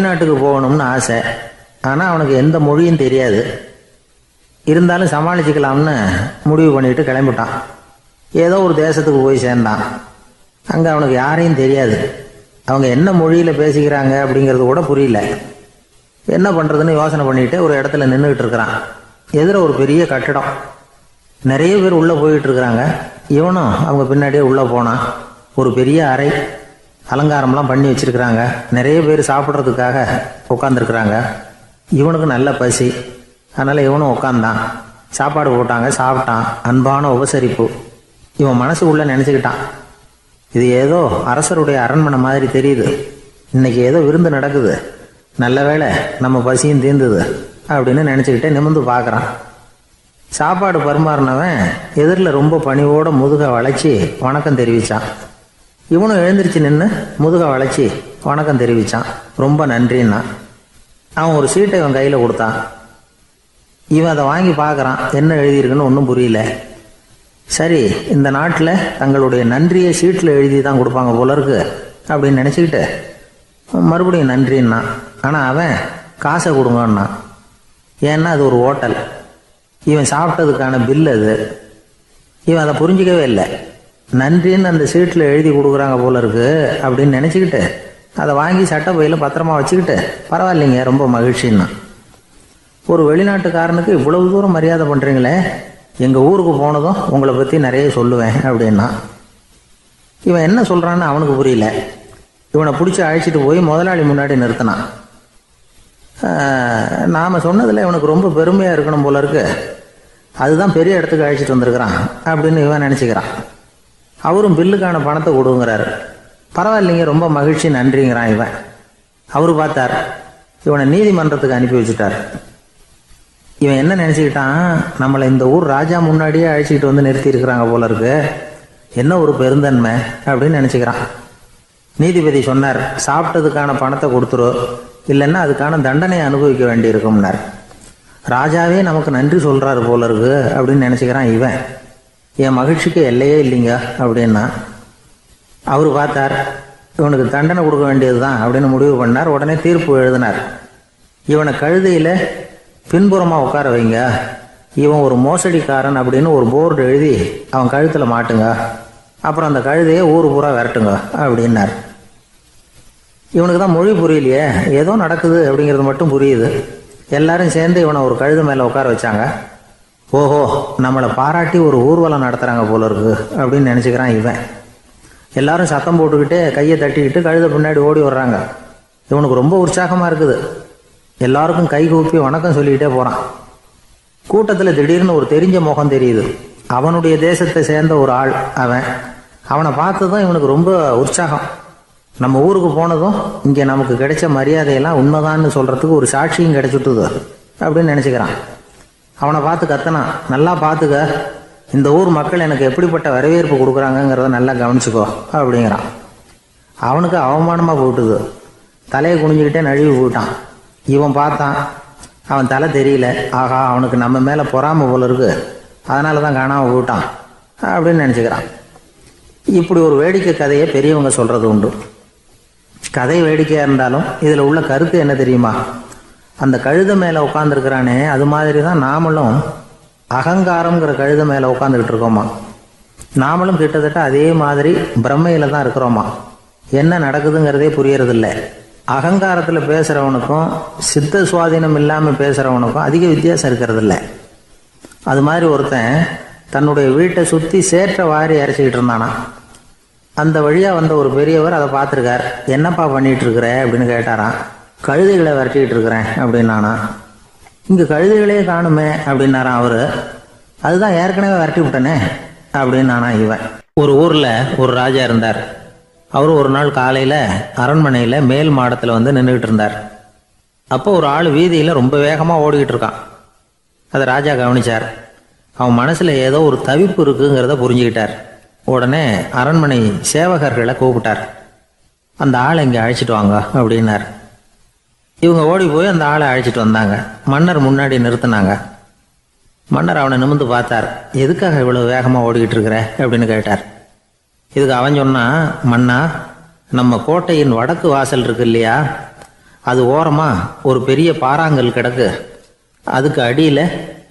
வெளிநாட்டுக்கு போகணும்னு ஆசை. ஆனால் அவனுக்கு எந்த மொழியும் தெரியாது. இருந்தாலும் சமாளிச்சுக்கலாம்னு முடிவு பண்ணிட்டு கிளம்பிட்டான். ஏதோ ஒரு தேசத்துக்கு போய் சேர்ந்தான். அங்கே அவனுக்கு யாரையும் தெரியாது. அவங்க என்ன மொழியில் பேசிக்கிறாங்க அப்படிங்கிறது கூட புரியல. என்ன பண்ணுறதுன்னு யோசனை பண்ணிட்டு ஒரு இடத்துல நின்றுக்கிட்டு இருக்கிறான். எதிர ஒரு பெரிய கட்டடம், நிறைய பேர் உள்ளே போயிட்டு இருக்கிறாங்க. இவனும் அவங்க பின்னாடியே உள்ளே போனான். ஒரு பெரிய அறை, அலங்காரம்லாம் பண்ணி வச்சிருக்கிறாங்க. நிறைய பேர் சாப்பிட்றதுக்காக உட்காந்துருக்குறாங்க. இவனுக்கு நல்ல பசி, அதனால் இவனும் உட்காந்தான். சாப்பாடு போட்டாங்க, சாப்பிட்டான். அன்பான உபசரிப்பு. இவன் மனசு உள்ள நினச்சிக்கிட்டான், இது ஏதோ அரசருடைய அரண்மனை மாதிரி தெரியுது, இன்னைக்கு ஏதோ விருந்து நடக்குது, நல்ல வேளை நம்ம பசியும் தீர்ந்தது அப்படின்னு நினச்சிக்கிட்டே நிமிர்ந்து பார்க்குறான். சாப்பாடு பரிமாறினவன் எதிரில் ரொம்ப பணிவோட முதுகை வளைச்சி வணக்கம் தெரிவித்தான். இவனும் எழுந்திரிச்சு நின்று முதுகை வளைச்சி வணக்கம் தெரிவித்தான். ரொம்ப நன்றின்னா. அவன் ஒரு சீட்டை இவன் கையில் கொடுத்தான். இவன் அதை வாங்கி பார்க்குறான். என்ன எழுதியிருக்குன்னு ஒன்றும் புரியல. சரி, இந்த நாட்டில் தங்களுடைய நன்றியை சீட்டில் எழுதி தான் கொடுப்பாங்க போல இருக்கு அப்படின்னு நினச்சிக்கிட்டு மறுபடியும் நன்றின்னா. ஆனால் அவன் காசை கொடுங்கன்னான். ஏன்னா அது ஒரு ஹோட்டல், இவன் சாப்பிட்டதுக்கான பில் அது. இவன் அதை புரிஞ்சிக்கவே இல்லை. நன்றின்னு அந்த சீட்டில் எழுதி கொடுக்குறாங்க போல இருக்கு அப்படின்னு நினச்சிக்கிட்டு அதை வாங்கி சட்டை பையில் பத்திரமா வச்சுக்கிட்டு பரவாயில்லைங்க ரொம்ப மகிழ்ச்சின்னா. ஒரு வெளிநாட்டுக்காரனுக்கு இவ்வளவு தூரம் மரியாதை பண்ணுறீங்களே, எங்கள் ஊருக்கு போனதும் உங்களை பற்றி நிறைய சொல்லுவேன் அப்படின்னா. இவன் என்ன சொல்கிறான்னு அவனுக்கு புரியல. இவனை பிடிச்சி அழைச்சிட்டு போய் முதலாளி முன்னாடி நிறுத்தினான். நாம் சொன்னதில் இவனுக்கு ரொம்ப பெருமையாக இருக்கணும் போல இருக்கு, அதுதான் பெரிய இடத்துக்கு அழைச்சிட்டு வந்திருக்கிறான் அப்படின்னு இவன் நினச்சிக்கிறான். அவரும் பில்லுக்கான பணத்தை கொடுங்கிறாரு. பரவாயில்லைங்க ரொம்ப மகிழ்ச்சி நன்றிங்கிறான் இவன். அவரு பார்த்தார், இவனை நீதிமன்றத்துக்கு அனுப்பி வச்சுட்டார். இவன் என்ன நினச்சிக்கிட்டான், நம்மளை இந்த ஊர் ராஜா முன்னாடியே அழைச்சிக்கிட்டு வந்து நிறுத்தி இருக்கிறாங்க போல இருக்கு, என்ன ஒரு பெருந்தன்மை அப்படின்னு நினச்சிக்கிறான். நீதிபதி சொன்னார், சாப்பிட்டதுக்கான பணத்தை கொடுத்துரு, இல்லைன்னா அதுக்கான தண்டனையை அனுபவிக்க வேண்டி இருக்கும்னார். ராஜாவே நமக்கு நன்றி சொல்கிறாரு போல இருக்கு அப்படின்னு நினச்சிக்கிறான் இவன். என் மகிழ்ச்சிக்கு எல்லையே இல்லைங்க அப்படின்னா. அவர் பார்த்தார், இவனுக்கு தண்டனை கொடுக்க வேண்டியது தான் அப்படின்னு முடிவு பண்ணார். உடனே தீர்ப்பு எழுதினார். இவனை கழுதையில் பின்புறமாக உட்கார வைங்க, இவன் ஒரு மோசடிக்காரன் அப்படின்னு ஒரு போர்டு எழுதி அவன் கழுத்தில் மாட்டுங்க, அப்புறம் அந்த கழுதையை ஊர் பூரா விரட்டுங்க அப்படின்னார். இவனுக்கு தான் மொழி புரியலையே, ஏதோ நடக்குது அப்படிங்கிறது மட்டும் புரியுது. எல்லாரும் சேர்ந்து இவனை ஒரு கழுதை மேலே உட்கார வச்சாங்க. ஓஹோ, நம்மளை பாராட்டி ஒரு ஊர்வலம் நடத்துகிறாங்க போல இருக்கு அப்படின்னு நினச்சிக்கிறான் இவன். எல்லாரும் சத்தம் போட்டுக்கிட்டே கையை தட்டிக்கிட்டு கழுதை பின்னாடி ஓடி வர்றாங்க. இவனுக்கு ரொம்ப உற்சாகமாக இருக்குது. எல்லாருக்கும் கை கூப்பி வணக்கம் சொல்லிக்கிட்டே போகிறான். கூட்டத்தில் திடீர்னு ஒரு தெரிஞ்ச முகம் தெரியுது. அவனுடைய தேசத்தை சேர்ந்த ஒரு ஆள் அவன். அவனை பார்த்ததும் இவனுக்கு ரொம்ப உற்சாகம். நம்ம ஊருக்கு போனதும் இங்கே நமக்கு கிடைச்ச மரியாதையெல்லாம் உண்மைதான்னு சொல்கிறதுக்கு ஒரு சாட்சியும் கிடைச்சிட்டுது அப்படின்னு நினச்சிக்கிறான். அவனை பார்த்து கத்தனான், நல்லா பார்த்துக்க, இந்த ஊர் மக்கள் எனக்கு எப்படிப்பட்ட வரவேற்பு கொடுக்குறாங்கங்கிறத நல்லா கவனிச்சுக்கோ அப்படிங்கிறான். அவனுக்கு அவமானமாக போட்டுது. தலையை குனிஞ்சுக்கிட்டே நழுவி போயிட்டான். இவன் பார்த்தான், அவன் தலை தெரியல. ஆகா, அவனுக்கு நம்ம மேலே பொறாமை போல இருக்கு, அதனால தான் காணாமல் போயிட்டான் அப்படின்னு நினச்சிக்கிறான். இப்படி ஒரு வேடிக்கை கதையை பெரியவங்க சொல்கிறது உண்டு. கதை வேடிக்கையாக இருந்தாலும் இதில் உள்ள கருத்து என்ன தெரியுமா? அந்த கழுதை மேலே உட்காந்துருக்கிறானே, அது மாதிரி தான் நாமளும் அகங்காரங்கிற கழுதை மேலே உட்காந்துக்கிட்டு இருக்கோமா. நாமளும் கிட்டத்தட்ட அதே மாதிரி பிரம்மையில் தான் இருக்கிறோமா. என்ன நடக்குதுங்கிறதே புரியறதில்லை. அகங்காரத்தில் பேசுகிறவனுக்கும் சித்த சுவாதீனம் இல்லாமல் பேசுகிறவனுக்கும் அதிக வித்தியாசம் இருக்கிறதில்ல. அது மாதிரி ஒருத்தன் தன்னுடைய வீட்டை சுற்றி சேற்ற வாரி அரைச்சிக்கிட்டு இருந்தானா. அந்த வழியாக வந்த ஒரு பெரியவர் அதை பார்த்துருக்கார். என்னப்பா பண்ணிகிட்டு இருக்கிற அப்படின்னு கேட்டாரான். கழுதைகளை விரட்டிக்கிட்டு இருக்கிறேன் அப்படின்னானா. இங்கே கழுதைகளே காணுமே அப்படின்னாரான் அவர். அதுதான் ஏற்கனவே விரட்டி விட்டனே அப்படின்னானா இவன். ஒரு ஊரில் ஒரு ராஜா இருந்தார். அவர் ஒரு நாள் காலையில் அரண்மனையில் மேல் மாடத்தில் வந்து நின்றுக்கிட்டு இருந்தார். அப்போ ஒரு ஆள் வீதியில் ரொம்ப வேகமாக ஓடிக்கிட்டு இருக்கான். அதை ராஜா கவனிச்சார். அவன் மனசில் ஏதோ ஒரு தவிப்பு இருக்குங்கிறத புரிஞ்சுக்கிட்டார். உடனே அரண்மனை சேவகர்களை கூப்பிட்டார். அந்த ஆளை இங்கே அழைச்சிட்டு வாங்க அப்படின்னார். இவங்க ஓடி போய் அந்த ஆளை அழைச்சிட்டு வந்தாங்க. மன்னர் முன்னாடி நிறுத்தினாங்க. மன்னர் அவனை நிமிர்ந்து பார்த்தார். எதுக்காக இவ்வளவு வேகமாக ஓடிக்கிட்டு இருக்கிற அப்படின்னு கேட்டார். இதுக்கு அவன் சொன்னா, மன்னா, நம்ம கோட்டையின் வடக்கு வாசல் இருக்கு இல்லையா, அது ஓரமாக ஒரு பெரிய பாறாங்கல் கிடக்கு. அதுக்கு அடியில்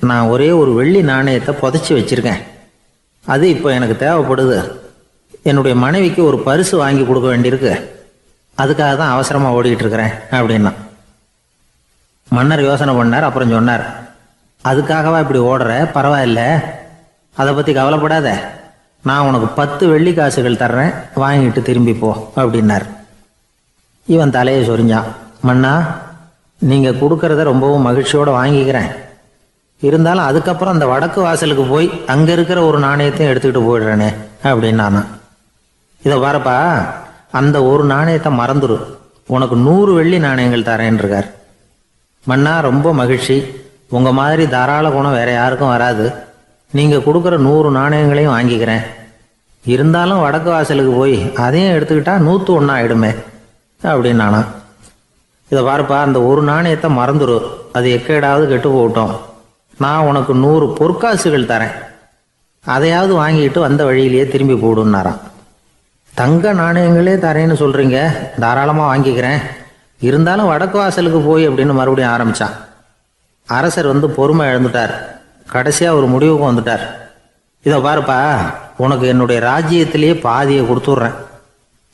நான் ஒரே ஒரு வெள்ளி நாணயத்தை புதைச்சி வச்சுருக்கேன். அது இப்போ எனக்கு தேவைப்படுது. என்னுடைய மனைவிக்கு ஒரு பரிசு வாங்கி கொடுக்க வேண்டியிருக்கு. அதுக்காக தான் அவசரமாக ஓடிக்கிட்டு இருக்கிறேன் அப்படின்னா. மன்னர் யோசனை பண்ணார். அப்புறம் சொன்னார், அதுக்காகவா இப்படி ஓடுற? பரவாயில்ல, அதை பற்றி கவலைப்படாத. நான் உனக்கு 10 வெள்ளி காசுகள் தர்றேன், வாங்கிட்டு திரும்பி போ அப்படின்னார். இவன் தலையை சொரிஞ்சான். மன்னா, நீங்கள் கொடுக்கறத ரொம்பவும் மகிழ்ச்சியோடு வாங்கிக்கிறேன். இருந்தாலும் அதுக்கப்புறம் அந்த வடக்கு வாசலுக்கு போய் அங்கே இருக்கிற ஒரு நாணயத்தையும் எடுத்துக்கிட்டு போயிடுறேனே அப்படின்னானா. இதை பாருப்பா, அந்த ஒரு நாணயத்தை மறந்துடு, உனக்கு 100 வெள்ளி நாணயங்கள் தரேன் இருக்கார். மன்னா, ரொம்ப மகிழ்ச்சி. உங்கள் மாதிரி தாராள குணம் வேற யாருக்கும் வராது. நீங்கள் கொடுக்குற 100 நாணயங்களையும் வாங்கிக்கிறேன். இருந்தாலும் வடக்கு வாசலுக்கு போய் அதையும் எடுத்துக்கிட்டா 101 ஆகிடுமே அப்படின்னானா. இதை பாருப்பா, அந்த ஒரு நாணயத்தை மறந்துடு, அது எக்கேடாவது கெட்டு போகட்டும். நான் உனக்கு 100 பொற்காசுகள் தரேன், அதையாவது வாங்கிட்டு வந்த வழியிலேயே திரும்பி போடுன்னாரான். தங்க நாணயங்களே தரேன்னு சொல்கிறீங்க, தாராளமாக வாங்கிக்கிறேன். இருந்தாலும் வடக்கு வாசலுக்கு போய் அப்படின்னு மறுபடியும் ஆரம்பித்தான். அரசர் பொறுமை இழந்துட்டார். கடைசியாக ஒரு முடிவுக்கு வந்துட்டார். இதை பாருப்பா, உனக்கு என்னுடைய ராஜ்யத்திலேயே பாதியை கொடுத்துட்றேன்,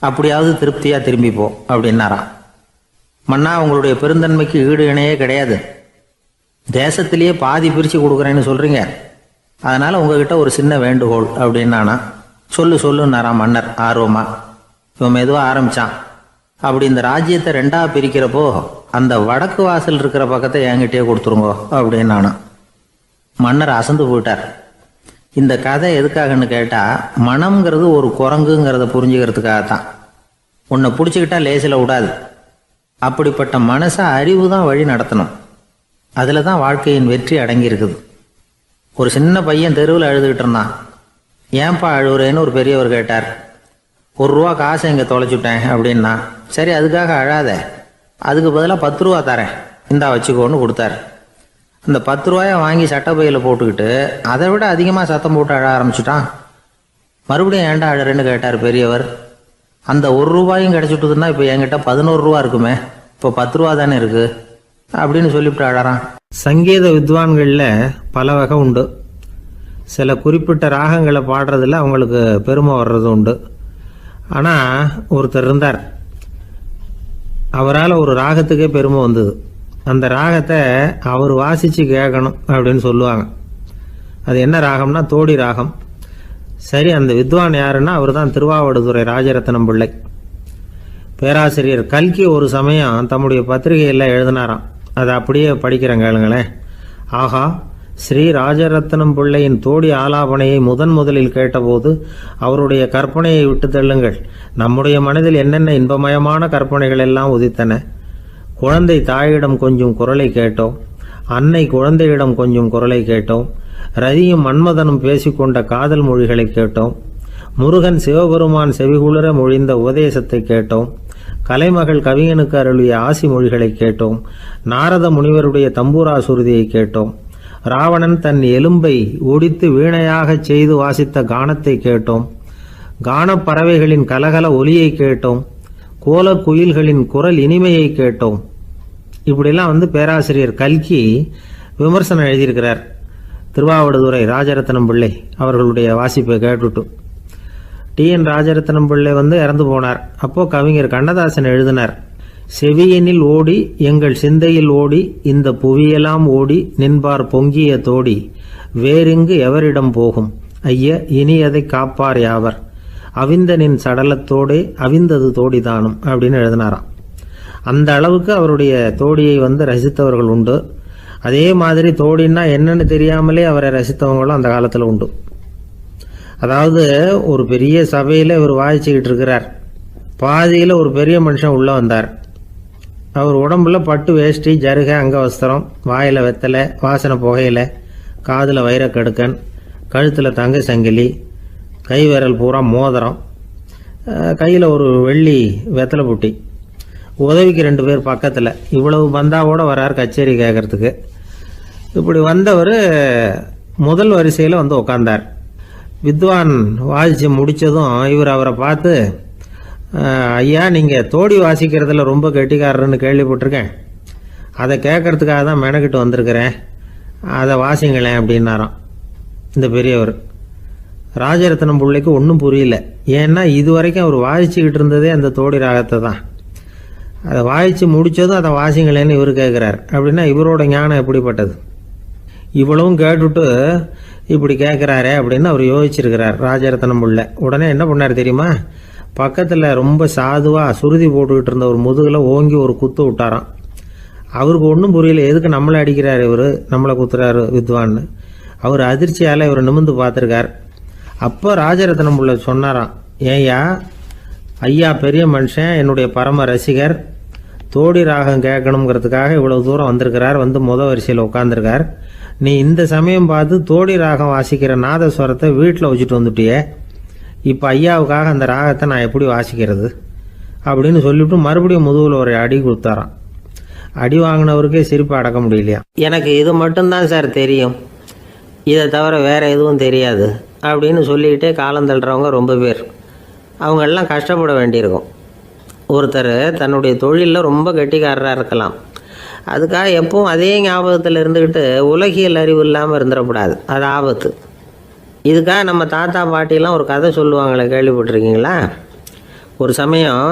அப்படியாவது திருப்தியாக திரும்பி போ அப்படின்னாராம். மன்னா, உங்களுடைய பெருந்தன்மைக்கு ஈடு இணையே கிடையாது. தேசத்திலேயே பாதி பிரித்து கொடுக்குறேன்னு சொல்கிறீங்க, அதனால் உங்ககிட்ட ஒரு சின்ன வேண்டுகோள் அப்படின்னானா. சொல்லுன்னாராம் மன்னர் ஆர்வமா. இவன் மெதுவாக ஆரம்பித்தான். அப்படி இந்த ராஜ்யத்தை 2ஆக பிரிக்கிறப்போ அந்த வடக்கு வாசல் இருக்கிற பக்கத்தை என்கிட்டயே கொடுத்துருங்கோ அப்படின்னானா. மன்னர் அசந்து போயிட்டார். இந்த கதை எதுக்காகன்னு கேட்டால், மனம்ங்கிறது ஒரு குரங்குங்கிறத புரிஞ்சுக்கிறதுக்காகத்தான். உன்னை பிடிச்சிக்கிட்டா லேசில் விடாது. அப்படிப்பட்ட மனசை அறிவு தான் வழி நடத்தணும். அதில் தான் வாழ்க்கையின் வெற்றி அடங்கியிருக்குது. ஒரு சின்ன பையன் தெருவில் அழுதுகிட்டு இருந்தான். ஏன்பா அழுவுறேன்னு ஒரு பெரியவர் கேட்டார். 1 ரூபா காசை இங்கே தொலைச்சுட்டேன் அப்படின்னா. சரி, அதுக்காக அழாத, அதுக்கு பதிலாக 10 ரூபா தரேன், இந்தா வச்சுக்கோன்னு கொடுத்தாரு. அந்த 10 ரூபாயை வாங்கி சட்டப்பையில் போட்டுக்கிட்டு அதை விட அதிகமாக சத்தம் போட்டு அழ ஆரம்பிச்சுட்டான். மறுபடியும் ஏன்டா அழறேன்னு கேட்டார் பெரியவர். அந்த 1 ரூபாயும் கிடச்சிட்டுதுன்னா இப்போ என்கிட்ட 11 ரூபா இருக்குமே, இப்போ 10 ரூபா தானே இருக்குது அப்படின்னு சொல்லிவிட்டு அழறான். சங்கீத வித்வான்களில் பல வகை உண்டு. சில குறிப்பிட்ட ராகங்களை பாடுறதுல அவங்களுக்கு பெருமை வர்றது உண்டு. ஆனால் ஒருத்தர் இருந்தார், அவரால் ஒரு ராகத்துக்கே பெருமை வந்தது. அந்த ராகத்தை அவர் வாசித்து கேட்கணும் அப்படின்னு சொல்லுவாங்க. அது என்ன ராகம்னா தோடி ராகம். சரி, அந்த வித்வான் யாருன்னா அவர் தான் திருவாவடுதுறை ராஜரத்னம் பிள்ளை. பேராசிரியர் கல்கி ஒரு சமயம் தம்முடைய பத்திரிகையில் எழுதினாராம். அதை அப்படியே படிக்கிறேன் கேளுங்களேன். ஆகா, ஸ்ரீ ராஜரத்னம் பிள்ளையின் தோடி ஆலாபனையை முதலில் கேட்டபோது அவருடைய கற்பனையை விட்டு தள்ளுங்கள். நம்முடைய மனதில் என்னென்ன இன்பமயமான கற்பனைகள் எல்லாம் உதித்தன. குழந்தை தாயிடம் கொஞ்சம் குரலை கேட்டோம், அன்னை குழந்தையிடம் கொஞ்சம் குரலை கேட்டோம், ரதியும் மன்மதனும் பேசிக்கொண்ட காதல் மொழிகளை கேட்டோம், முருகன் சிவபெருமான் செவிகுளிர மொழிந்த உபதேசத்தை கேட்டோம், கலைமகள் கவிஞனுக்கு அருளிய ஆசி மொழிகளை கேட்டோம், நாரத முனிவருடைய தம்பூரா சுருதியை கேட்டோம், ராவணன் தன் எலும்பை ஒடித்து வீணையாகச் செய்து வாசித்த கானத்தை கேட்டோம், கானப் பறவைகளின் கலகல ஒலியை கேட்டோம், கோலக் குயில்களின் குரல் இனிமையை கேட்டோம். இப்படிலாம் பேராசிரியர் கல்கி விமர்சனம் எழுதியிருக்கிறார். திருவாவடுதுறை ராஜரத்னம் பிள்ளை அவர்களுடைய வாசிப்பை கேட்டுட்டு TN ராஜரத்னம் பிள்ளை இறந்து போனார். அப்போ கவிஞர் கண்ணதாசன் எழுதினார், செவியனில் ஓடி எங்கள் சிந்தையில் ஓடி இந்த புவியெல்லாம் ஓடி நின்பார் பொங்கிய தோடி வேறிங்கு எவரிடம் போகும் ஐய இனி அதை காப்பார் யாவர் அவிந்தனின் சடலத்தோடே அவிந்தது தோடிதானும் அப்படின்னு எழுதினாராம். அந்த அளவுக்கு அவருடைய தோடியை ரசித்தவர்கள் உண்டு. அதே மாதிரி தோடின்னா என்னன்னு தெரியாமலே அவரை ரசித்தவங்களும் அந்த காலத்தில் உண்டு. அதாவது ஒரு பெரிய சபையில் இவர் வாசிச்சுக்கிட்டு இருக்கிறார். பாதியில் ஒரு பெரிய மனுஷன் உள்ளே வந்தார். அவர் உடம்புல பட்டு வேஷ்டி, ஜருகை, அங்கவஸ்திரம், வாயில் வெத்தலை, வாசனை புகையில, காதில் வைரக்கடுக்கன், கழுத்தில் தங்க சங்கிலி, கை விரல் பூரா மோதிரம், கையில் ஒரு வெள்ளி வெத்தலை புட்டி, உதவிக்கு 2 பேர் பக்கத்தில். இவ்வளவு பந்தாவோடு வரார் கச்சேரி கேட்கறதுக்கு. இப்படி வந்தவர் முதல் வரிசையில் உட்கார்ந்தார். வித்வான் வாசித்து முடித்ததும் இவர் அவரை பார்த்து, ஐயா, நீங்கள் தோடி வாசிக்கிறதுல ரொம்ப கெட்டிக்காரர்னு கேள்விப்பட்டிருக்கேன். அதை கேட்கறதுக்காக தான் மெனக்கிட்டு வந்திருக்கிறேன். அதை வாசிங்களேன் அப்படின்னாராம் இந்த பெரியவர். ராஜரத்னம் பிள்ளைக்கு ஒன்றும் புரியல. ஏன்னா இது வரைக்கும் அவர் வாசிச்சுக்கிட்டு இருந்ததே அந்த தோடி ராகத்தை தான். அதை வாசித்து முடித்ததும் அதை வாசிங்களேன்னு இவர் கேட்குறார். அப்படின்னா இவரோட ஞானம் எப்படிப்பட்டது? இவ்வளவும் கேட்டுட்டு இப்படி கேட்குறாரே அப்படின்னு அவர் யோசிச்சிருக்கிறார் ராஜரத்னம் பிள்ளை. உடனே என்ன பண்ணார் தெரியுமா? பக்கத்தில் ரொம்ப சாதுவாக சுருதி போட்டுக்கிட்டு இருந்த ஒரு முதுகில் ஓங்கி ஒரு குத்து விட்டாராம். அவருக்கு ஒன்றும் புரியல, எதுக்கு நம்மளை அடிக்கிறார் இவர், நம்மளை குத்துறாரு வித்வான்னு. அவர் அதிர்ச்சியால் இவர் நிமிர்ந்து பார்த்துருக்கார். அப்போ ராஜரத்னம் பிள்ளை சொன்னாராம், ஏய்யா ஐயா பெரிய மனுஷன், என்னுடைய பரம ரசிகர், தோடி ராகம் கேட்கணுங்கிறதுக்காக இவ்வளவு தூரம் வந்திருக்கிறார், வந்து வரிசையில் உட்காந்துருக்கார். நீ இந்த சமயம் பார்த்து தோடி ராகம் வாசிக்கிற நாதஸ்வரத்தை வீட்டில் வச்சுட்டு வந்துட்டியே, இப்போ ஐயாவுக்காக அந்த ராகத்தை நான் எப்படி வாசிக்கிறது அப்படின்னு சொல்லிவிட்டு மறுபடியும் முதுகில் ஒரு அடி கொடுத்தாராம். அடி வாங்கினவருக்கே சிரிப்பு அடக்க முடியலையா. எனக்கு இது மட்டும்தான் சார் தெரியும், இதை தவிர வேறு எதுவும் தெரியாது அப்படின்னு சொல்லிக்கிட்டே காலம் தள்ளுறவங்க ரொம்ப பேர். அவங்கெல்லாம் கஷ்டப்பட வேண்டியிருக்கும். ஒருத்தர் தன்னுடைய தொழிலில் ரொம்ப கெட்டிக்காரராக இருக்கலாம், அதுக்காக எப்பவும் அதே ஞாபகத்தில் இருந்துக்கிட்டு உலகியல் அறிவு இல்லாமல் இருந்துடக்கூடாது, அது ஆபத்து. இதுக்காக நம்ம தாத்தா பாட்டிலாம் ஒரு கதை சொல்லுவாங்களே, கேள்விப்பட்டிருக்கீங்களா? ஒரு சமயம்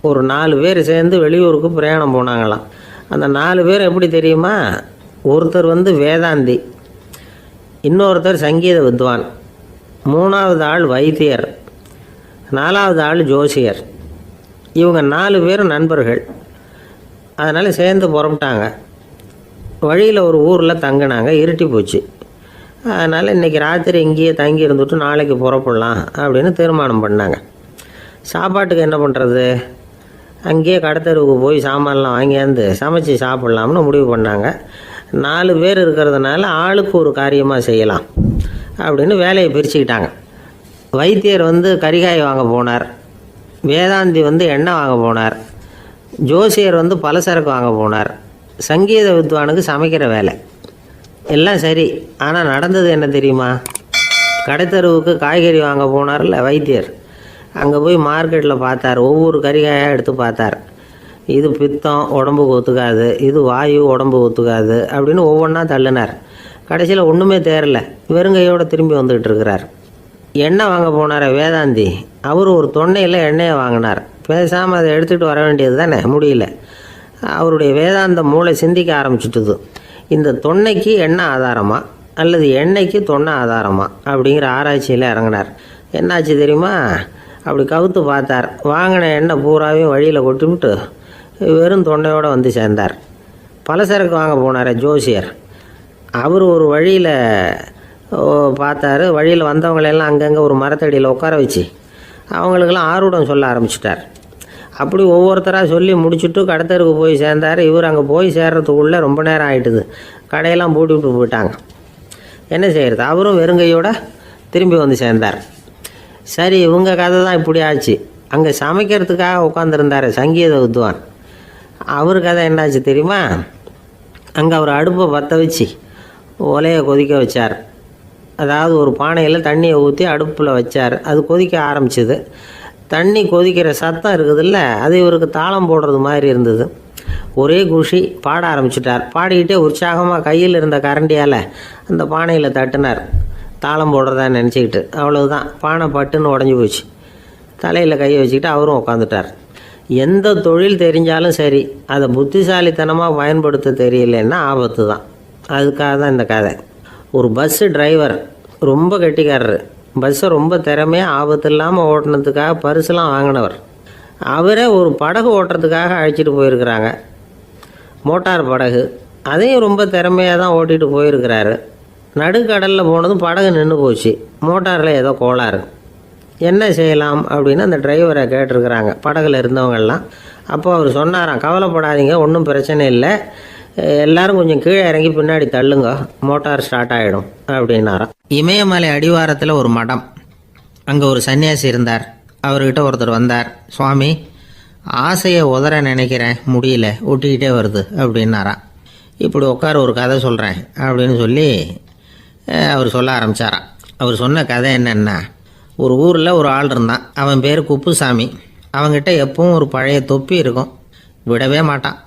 ஒரு 4 பேர் சேர்ந்து வெளியூருக்கு பிரயாணம் போனாங்களாம். அந்த 4 பேர் எப்படி தெரியுமா? ஒருத்தர் வேதாந்தி, இன்னொருத்தர் சங்கீத வித்வான், 3வது ஆள் வைத்தியர், 4வது ஆள் ஜோசியர். இவங்க 4 பேரும் நண்பர்கள். அதனால் சேர்ந்து புறப்பட்டாங்க. வழியில் ஒரு ஊரில் தங்கினாங்க. இருட்டி போச்சு. அதனால் இன்றைக்கி ராத்திரி இங்கேயே தங்கி இருந்துட்டு நாளைக்கு புறப்படலாம் அப்படின்னு தீர்மானம் பண்ணாங்க. சாப்பாட்டுக்கு என்ன பண்ணுறது? அங்கேயே கடத்தெருவுக்கு போய் சாமான்லாம் வாங்கியாந்து சமைச்சி சாப்பிட்லாம்னு முடிவு பண்ணாங்க. 4 பேர் இருக்கிறதுனால ஆளுக்கு ஒரு காரியமாக செய்யலாம் அப்படின்னு வேலையை பிரிச்சுக்கிட்டாங்க. வைத்தியர் கரிகாய் வாங்க போனார், வேதாந்தி எண்ணெய் வாங்க போனார், ஜோசியர் பலசரக்கு வாங்க போனார், சங்கீத வித்வானுக்கு சமைக்கிற வேலை. எல்லாம் சரி. ஆனால் நடந்தது என்ன தெரியுமா? கடைத்தெருவுக்கு காய்கறி வாங்க போனார்ல வைத்தியர், அங்கே போய் மார்க்கெட்டில் பார்த்தார். ஒவ்வொரு கறிகாயாக எடுத்து பார்த்தார். இது பித்தம், உடம்புக்கு ஒத்துக்காது, இது வாயு, உடம்பு ஒத்துக்காது அப்படின்னு ஒவ்வொன்றா தள்ளினார். கடைசியில் ஒன்றுமே தேரல, வெறுங்கையோடு திரும்பி வந்துக்கிட்டு இருக்கிறார். எண்ணெய் வாங்க போனார் வேதாந்தி, அவர் ஒரு தொன்னையில் எண்ணெயை வாங்கினார். பேசாமல் அதை எடுத்துகிட்டு வர வேண்டியது தானே, முடியல. அவருடைய வேதாந்த மூளை சிந்திக்க ஆரம்பிச்சுட்டுது. இந்த தொன்னைக்கு எண்ணெய் ஆதாரமா அல்லது எண்ணெய்க்கு தொன்னை ஆதாரமா அப்படிங்கிற ஆராய்ச்சியில் இறங்கினார். என்னாச்சு தெரியுமா? அப்படி கவுத்து பார்த்தார். வாங்கின எண்ணெய் பூராவையும் வழியில் கொட்டிவிட்டு வெறும் தொண்டையோடு சேர்ந்தார். பலசரக்கு வாங்க போனார் ஜோசியர். அவர் ஒரு வழியில் பார்த்தாரு. வழியில் வந்தவங்களெல்லாம் அங்கங்கே ஒரு மரத்தடியில் உட்கார வச்சு அவங்களுக்கெல்லாம் ஆர்வம் சொல்ல ஆரம்பிச்சிட்டார். அப்படி ஒவ்வொருத்தராக சொல்லி முடிச்சுட்டு கடத்தருக்கு போய் சேர்ந்தார். இவர் அங்கே போய் சேர்றதுக்குள்ளே ரொம்ப நேரம் ஆகிட்டுது. கடையெல்லாம் பூட்டி விட்டு போயிட்டாங்க. என்ன செய்கிறது? அவரும் வெறுங்கையோடு திரும்பி சேர்ந்தார். சரி, இவங்க கதை தான் இப்படி ஆச்சு. அங்கே சமைக்கிறதுக்காக உட்காந்துருந்தார் சங்கீத வித்வான். அவர் கதை என்னாச்சு தெரியுமா? அங்கே அவர் அடுப்பை பற்ற வச்சு ஒலையை கொதிக்க வச்சார். அதாவது ஒரு பானையில் தண்ணியை ஊற்றி அடுப்பில் வச்சார். அது கொதிக்க ஆரம்பிச்சிது. தண்ணி கொதிக்கிற சத்தம் இருக்குதுல்ல, அது இவருக்கு தாளம் போடுறது மாதிரி இருந்தது. ஒரே குஷி, பாட ஆரம்பிச்சிட்டார். பாடிக்கிட்டே உற்சாகமாக கையில் இருந்த கரண்டியால் அந்த பானையில் தட்டினார், தாளம் போடுறதா நினச்சிக்கிட்டு. அவ்வளவுதான், பானை பட்டுன்னு உடஞ்சி போச்சு. தலையில் கையை வச்சுக்கிட்டு அவரும் உட்காந்துட்டார். எந்த தொழில் தெரிஞ்சாலும் சரி, அதை புத்திசாலித்தனமாக பயன்படுத்த தெரியலன்னா ஆபத்து தான். அதுக்காக தான் இந்த கதை. ஒரு பஸ்ஸு டிரைவர் ரொம்ப கெட்டிக்காரர். பஸ்ஸை ரொம்ப திறமையாக ஆபத்து இல்லாமல் ஓட்டினதுக்காக பரிசுலாம் வாங்கினவர். அவரே ஒரு படகு ஓட்டுறதுக்காக அழைச்சிட்டு போயிருக்கிறாங்க, மோட்டார் படகு. அதையும் ரொம்ப திறமையாக தான் ஓட்டிகிட்டு போயிருக்கிறாரு. நடுக்கடலில் போனதும் படகு நின்று போச்சு. மோட்டாரில் ஏதோ கோளாறு. என்ன செய்யலாம் அப்படின்னு அந்த டிரைவரை கேட்டிருக்கிறாங்க படகுல இருந்தவங்கெல்லாம். அப்போ அவர் சொன்னாராம், கவலைப்படாதீங்க, ஒன்றும் பிரச்சனை இல்லை, எல்லாரும் கொஞ்சம் கீழே இறங்கி பின்னாடி தள்ளுங்க, மோட்டார் ஸ்டார்ட் ஆகிடும் அப்படின்னாராம். இமயமலை அடிவாரத்தில் ஒரு மடம். அங்கே ஒரு சன்னியாசி இருந்தார். அவர்கிட்ட ஒருத்தர் வந்தார். சுவாமி, ஆசையை உதற நினைக்கிறேன், முடியல, ஒட்டிக்கிட்டே வருது அப்படின்னாராம். இப்படி உட்கார, ஒரு கதை சொல்கிறேன் அப்படின்னு சொல்லி அவர் சொல்ல ஆரம்பித்தாராம். அவர் சொன்ன கதை என்னென்னா, ஒரு ஊரில் ஒரு ஆள் இருந்தான். அவன் பேர் குப்புசாமி. அவங்ககிட்ட எப்பவும் ஒரு பழைய தொப்பி இருக்கும், விடவே மாட்டான்.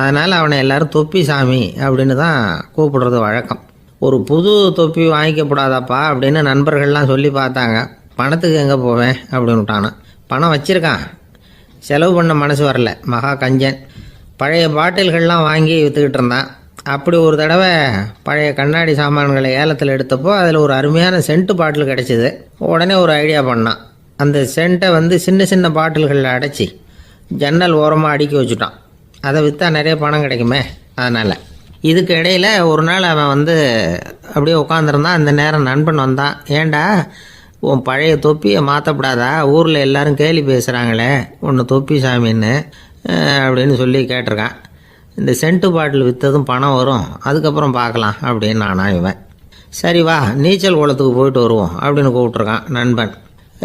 அதனால் அவனை எல்லாரும் தொப்பி சாமி அப்படின்னு தான் கூப்பிடுறது வழக்கம். ஒரு புது தொப்பி வாங்கிக்கப்படாதாப்பா அப்படின்னு நண்பர்கள்லாம் சொல்லி பார்த்தாங்க. பணத்துக்கு எங்கே போவேன் அப்படின்னு விட்டானா. பணம் வச்சுருக்கான், செலவு பண்ண மனசு வரல. மகா கஞ்சன். பழைய பாட்டில்கள்லாம் வாங்கி விற்றுக்கிட்டு இருந்தான். அப்படி ஒரு தடவை பழைய கண்ணாடி சாமான்களை ஏலத்தில் எடுத்தப்போ அதில் ஒரு அருமையான சென்ட்டு பாட்டில் கிடச்சிது. உடனே ஒரு ஐடியா பண்ணான். அந்த சென்ட்டை சின்ன சின்ன பாட்டில்களில் அடைச்சி ஜன்னல் ஓரமாக அடுக்கி வச்சுட்டான். அதை விற்றா நிறைய பணம் கிடைக்குமே, அதனால். இதுக்கு இடையில் ஒரு நாள் அவன் அப்படியே உட்காந்துருந்தான். அந்த நேரம் நண்பன் வந்தான். ஏண்டா உன் பழைய தொப்பியை மாற்றப்படாதா, ஊரில் எல்லோரும் கேலி பேசுகிறாங்களே உன்னை தொப்பி சாமின்னு அப்படின்னு சொல்லி கேட்டிருக்கான். இந்த சென்ட்டு பாட்டில் விற்றதும் பணம் வரும், அதுக்கப்புறம் பார்க்கலாம் அப்படின்னு நானா இவன். சரி வா நீச்சல் குளத்துக்கு போயிட்டு வருவோம் அப்படின்னு கூப்பிட்ருக்கான் நண்பன்.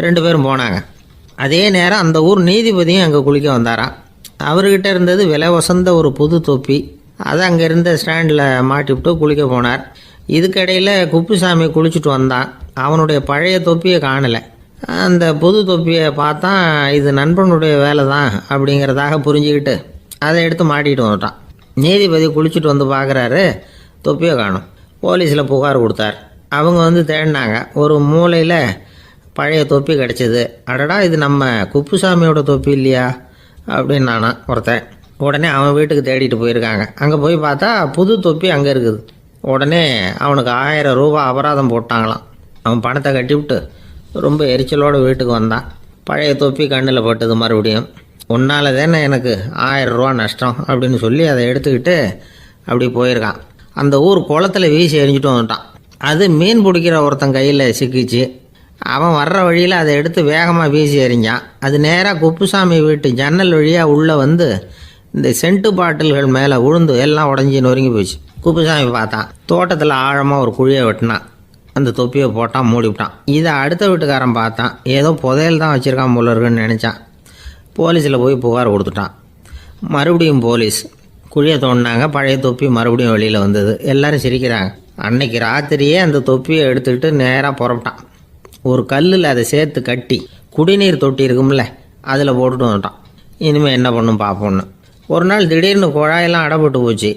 2 பேரும் போனாங்க. அதே நேரம் அந்த ஊர் நீதிபதியும் அங்கே குளிக்க வந்தாராம். அவர்கிட்ட இருந்தது விலை வசந்த ஒரு புது தொப்பி. அதை அங்கே இருந்த ஸ்டாண்டில் மாட்டிவிட்டு குளிக்க போனார். இதுக்கிடையில் குப்புசாமி குளிச்சுட்டு வந்தான். அவனுடைய பழைய தொப்பியை காணலை. அந்த புது தொப்பியை பார்த்தா இது நண்பனுடைய வேலை தான் அப்படிங்கிறதாக புரிஞ்சுக்கிட்டு அதை எடுத்து மாட்டிகிட்டு வந்துட்டான். நீதிபதி குளிச்சுட்டு வந்து பார்க்குறாரு, தொப்பியை காணும். போலீஸில் புகார் கொடுத்தார். அவங்க தேடினாங்க. ஒரு மூலையில் பழைய தொப்பி கிடச்சிது. அடடா இது நம்ம குப்புசாமியோட தொப்பி இல்லையா அப்படின்னு நானா ஒருத்தன். உடனே அவன் வீட்டுக்கு தேடிட்டு போயிருக்காங்க. அங்கே போய் பார்த்தா புது தொப்பி அங்கே இருக்குது. உடனே அவனுக்கு 1000 ரூபா அபராதம் போட்டாங்களாம். அவன் பணத்தை கட்டிவிட்டு ரொம்ப எரிச்சலோடு வீட்டுக்கு வந்தான். பழைய தொப்பி கண்ணில் பட்டது. மறுபடியும் உன்னால் தானே எனக்கு 1000 ரூபா நஷ்டம் அப்படின்னு சொல்லி அதை எடுத்துக்கிட்டு அப்படி போயிருக்கான். அந்த ஊர் குளத்தில் வீசி எரிஞ்சிட்டு வந்துட்டான். அது மீன் பிடிக்கிற ஒருத்தன் கையில் சிக்கிச்சு. அவன் வர்ற வழியில் அதை எடுத்து வேகமாக வீசி எறிஞ்சான். அது நேராக குப்புசாமி வீட்டு ஜன்னல் வழியாக உள்ளே இந்த சென்ட்டு பாட்டில்கள் மேலே விழுந்து எல்லாம் உடஞ்சி நொறுங்கி போச்சு. குப்புசாமி பார்த்தான். தோட்டத்தில் ஆழமாக ஒரு குழியை வெட்டினான். அந்த தொப்பியை போட்டான், மூடிவிட்டான். இதை அடுத்த வீட்டுக்காரன் பார்த்தான். ஏதோ புதையல் தான் வச்சுருக்கான் போல இருக்குன்னு நினச்சான். போலீஸில் போய் புகார் கொடுத்துட்டான். மறுபடியும் போலீஸ் குழியை தோண்டினாங்க. பழைய தொப்பி மறுபடியும் வெளியில் வந்தது. எல்லோரும் சிரிக்கிறாங்க. அன்னைக்கு ராத்திரியே அந்த தொப்பியை எடுத்துக்கிட்டு நேராக புறப்பட்டான். ஒரு கல்லில் அதை சேர்த்து கட்டி குடிநீர் தொட்டி இருக்கும்ல அதில் போட்டுட்டு வந்துட்டான். இனிமேல் என்ன பண்ணும் பார்ப்போன்னு. ஒரு நாள் திடீர்னு குழாயெல்லாம் அடைப்பட்டு போச்சு.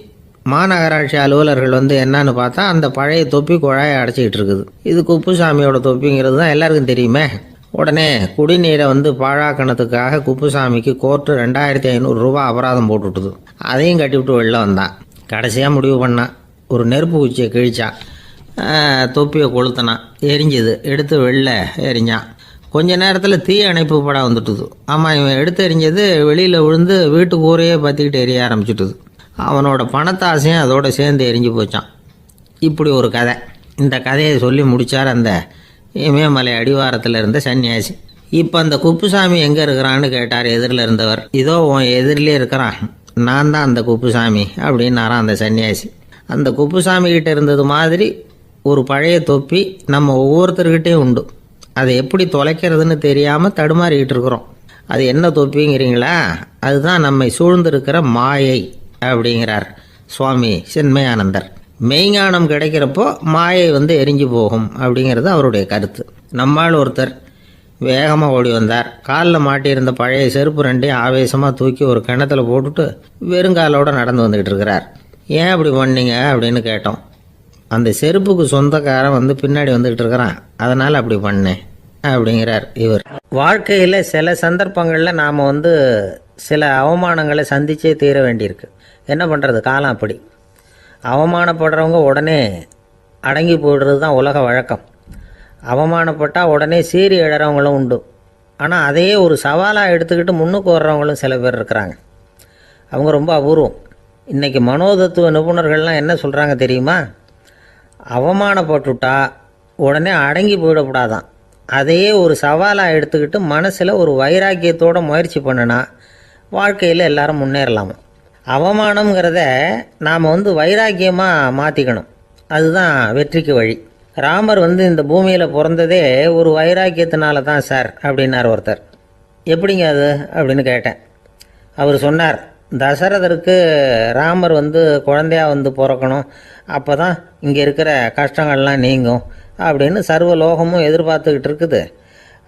மாநகராட்சி அலுவலர்கள் என்னன்னு பார்த்தா அந்த பழைய தொப்பி குழாயை அடைச்சிக்கிட்டு இருக்குது. இது குப்புசாமியோட தொப்பிங்கிறது தான் எல்லாருக்கும் தெரியுமே. உடனே குடிநீரை பாழாக்கணத்துக்காக குப்புசாமிக்கு கோர்ட்டு 2500 ரூபா அபராதம் போட்டுவிட்டுது. அதையும் கட்டிவிட்டு வெளில வந்தான். கடைசியாக முடிவு பண்ணான். ஒரு நெருப்பு குச்சியை கிழிச்சான். தொப்பியை கொளுத்தினான். எரிஞ்சுது. எடுத்து வெளில எரிஞ்சான். கொஞ்ச நேரத்தில் தீ அணைப்பு படம் வந்துட்டுது. ஆமாம், இவன் எடுத்து எரிஞ்சது வெளியில் விழுந்து வீட்டு கூரையே பற்றிக்கிட்டு எரிய ஆரம்பிச்சுட்டுது. அவனோட பணத்தாசையும் அதோடு சேர்ந்து எரிஞ்சு போச்சான். இப்படி ஒரு கதை. இந்த கதையை சொல்லி முடித்தார் அந்த இமயமலை அடிவாரத்தில் இருந்த சன்னியாசி. இப்போ அந்த குப்புசாமி எங்கே இருக்கிறான்னு கேட்டார் எதிரில் இருந்தவர். இதோ உன் எதிரிலே இருக்கிறான், நான் தான் அந்த குப்புசாமி அப்படின்னாரான் அந்த சன்னியாசி. அந்த குப்புசாமி கிட்ட இருந்தது மாதிரி ஒரு பழைய தொப்பி நம்ம ஒவ்வொருத்தர்கிட்டையும் உண்டு. அதை எப்படி தொலைக்கிறதுன்னு தெரியாமல் தடுமாறிக்கிட்டு இருக்கிறோம். அது என்ன தொப்பிங்கிறீங்களா? அதுதான் நம்மை சூழ்ந்திருக்கிற மாயை அப்படிங்கிறார் சுவாமி சின்மயானந்தர். மெய்ஞானம் கிடைக்கிறப்போ மாயை எரிஞ்சு போகும் அப்படிங்கிறது அவருடைய கருத்து. நம்மால் ஒருத்தர் வேகமாக ஓடி வந்தார். காலில் மாட்டியிருந்த பழைய செருப்பு 2 ஆவேசமாக தூக்கி ஒரு கிணத்துல போட்டுட்டு வெறுங்காலோடு நடந்து வந்துக்கிட்டு இருக்கிறார். ஏன் அப்படி பண்ணீங்க அப்படின்னு கேட்டோம். அந்த செருப்புக்கு சொந்தக்காரன் பின்னாடி வந்துக்கிட்டு இருக்கிறான், அதனால் அப்படி பண்ணேன் அப்படிங்கிறார் இவர். வாழ்க்கையில் சில சந்தர்ப்பங்களில் நாம் சில அவமானங்களை சந்திச்சே தீர வேண்டியிருக்கு. என்ன பண்ணுறது, காலம் அப்படி. அவமானப்படுறவங்க உடனே அடங்கி போய்டுறது தான் உலக வழக்கம். அவமானப்பட்டால் உடனே சீறி எழறவங்களும் உண்டு. ஆனால் அதையே ஒரு சவாலாக எடுத்துக்கிட்டு முன்னுக்கு வர்றவங்களும் சில பேர் இருக்கிறாங்க. அவங்க ரொம்ப அபூர்வம். இன்றைக்கி மனோதத்துவ நிபுணர்கள்லாம் என்ன சொல்கிறாங்க தெரியுமா? அவமானப்பட்டுட்டா உடனே அடங்கி போயிடக்கூடாதான். அதையே ஒரு சவாலாக எடுத்துக்கிட்டு மனசில் ஒரு வைராக்கியத்தோடு முயற்சி பண்ணினா வாழ்க்கையில் எல்லாரும் முன்னேறலாமா. அவமானங்கிறத நாம் வைராக்கியமாக மாற்றிக்கணும். அதுதான் வெற்றிக்கு வழி. ராமர் இந்த பூமியில் பிறந்ததே ஒரு வைராக்கியத்தினால தான் சார் அப்படின்னார் ஒருத்தர். எப்படிங்க அது அப்படின்னு கேட்டேன். அவர் சொன்னார், தசரதருக்கு ராமர் குழந்தையாக பிறக்கணும், அப்போ தான் இங்கே இருக்கிற கஷ்டங்கள்லாம் நீங்கும் அப்படின்னு சர்வ லோகமும் எதிர்பார்த்துக்கிட்டு இருக்குது.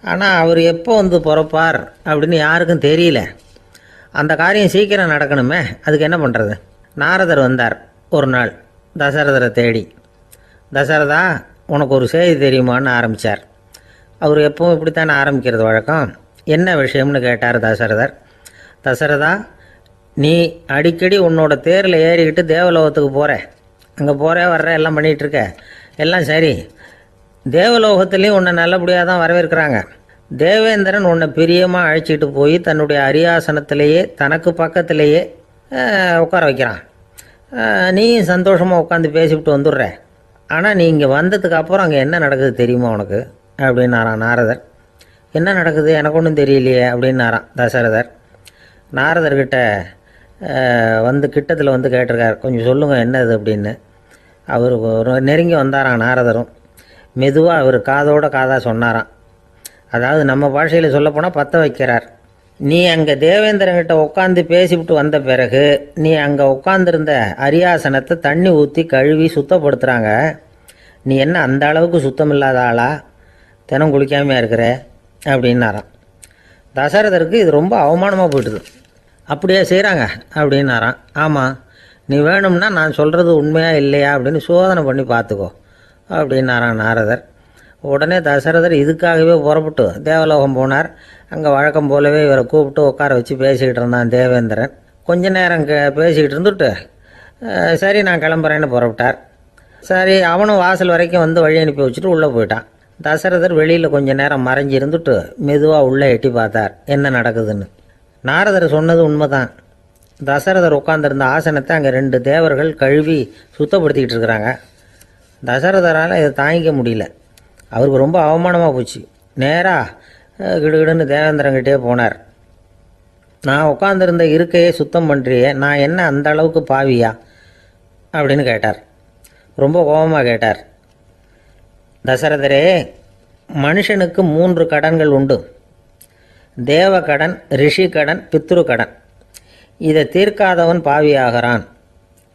ஆனால் அவர் எப்போ வந்து பிறப்பார் அப்படின்னு யாருக்கும் தெரியல. அந்த காரியம் சீக்கிரம் நடக்கணுமே, அதுக்கு என்ன பண்ணுறது? நாரதர் வந்தார் ஒரு நாள் தசரதரை தேடி. தசரதா, உனக்கு ஒரு செய்தி தெரியுமான்னு ஆரம்பித்தார். அவர் எப்பவும் இப்படித்தானே ஆரம்பிக்கிறது வழக்கம். என்ன விஷயம்னு கேட்டார் தசரதர். தசரதா, நீ அடிக்கடி உன்னோட தேரில் ஏறிக்கிட்டு தேவலோகத்துக்கு போகிற, அங்கே போகிற வர்ற எல்லாம் பண்ணிகிட்ருக்க, எல்லாம் சரி. தேவலோகத்துலேயும் உன்னை நல்லபடியாக தான் வரவேற்கிறாங்க. தேவேந்திரன் உன்னை பிரியமாக அழைச்சிட்டு போய் தன்னுடைய அரியாசனத்திலேயே தனக்கு பக்கத்திலேயே உட்கார வைக்கிறான். நீயும் சந்தோஷமாக உட்காந்து பேசிவிட்டு வந்துடுற. ஆனால் நீ இங்கே வந்ததுக்கு அப்புறம் அங்கே என்ன நடக்குது தெரியுமா உனக்கு அப்படின்னாரான் நாரதர். என்ன நடக்குது எனக்கு ஒன்றும் தெரியலையே அப்படின்னாரான் தசரதர். நாரதர்கிட்ட வந்து கிட்டத்தில் வந்து கேட்டிருக்கார், கொஞ்சம் சொல்லுங்கள் என்னது அப்படின்னு. அவர் ஒரு நெருங்கி வந்தாரான் நாரதரும். மெதுவாக அவர் காதோட காதாக சொன்னாராம். அதாவது நம்ம பாஷையில் சொல்லப்போனால் பற்ற வைக்கிறார். நீ அங்கே தேவேந்திரங்கிட்ட உட்காந்து பேசிவிட்டு வந்த பிறகு நீ அங்கே உட்காந்துருந்த அரியாசனத்தை தண்ணி ஊற்றி கழுவி சுத்தப்படுத்துகிறாங்க. நீ என்ன அந்த அளவுக்கு சுத்தம் இல்லாத ஆளா, தினம் குளிக்காமையாக இருக்கிற அப்படின்னாராம். தசரதருக்கு இது ரொம்ப அவமானமாக போயிட்டுது. அப்படியே செய்கிறாங்க அப்படின்னாராம். ஆமாம், நீ வேணும்னா நான் சொல்கிறது உண்மையாக இல்லையா அப்படின்னு சோதனை பண்ணி பார்த்துக்கோ அப்படின்னாரான் நாரதர். உடனே தசரதர் இதுக்காகவே புறப்பட்டு தேவலோகம் போனார். அங்கே வழக்கம் போலவே இவரை கூப்பிட்டு உட்கார வச்சு பேசிக்கிட்டு இருந்தான் தேவேந்திரன். கொஞ்ச நேரம் பேசிக்கிட்டு இருந்துட்டு சரி நான் கிளம்புறேன்னு புறப்பட்டார். சரி, அவனும் வாசல் வரைக்கும் வந்து வழி அனுப்பி வச்சுட்டு உள்ளே போயிட்டான். தசரதர் வெளியில் கொஞ்ச நேரம் மறைஞ்சி இருந்துட்டு மெதுவாக உள்ளே எட்டி பார்த்தார் என்ன நடக்குதுன்னு. நாரதர் சொன்னது உண்மைதான். தசரதர் உட்காந்துருந்த ஆசனத்தை அங்கே 2 தேவர்கள் கழுவி சுத்தப்படுத்திக்கிட்டு இருக்கிறாங்க. தசரதரால் இதை தாங்கிக்க முடியல. அவருக்கு ரொம்ப அவமானமாக போச்சு. நேராக கிடுகிடுன்னு தேவேந்திரங்கிட்டே போனார். நான் உட்காந்துருந்த இருக்கையே சுத்தம் பண்ணுறியே, நான் என்ன அந்த அளவுக்கு பாவியா அப்படின்னு கேட்டார். ரொம்ப கோபமாக கேட்டார். தசரதரே, மனுஷனுக்கு 3 கடன்கள் உண்டு. தேவ கடன், ரிஷி கடன், பித்ரு கடன். இதை தீர்க்காதவன் பாவியாகிறான்.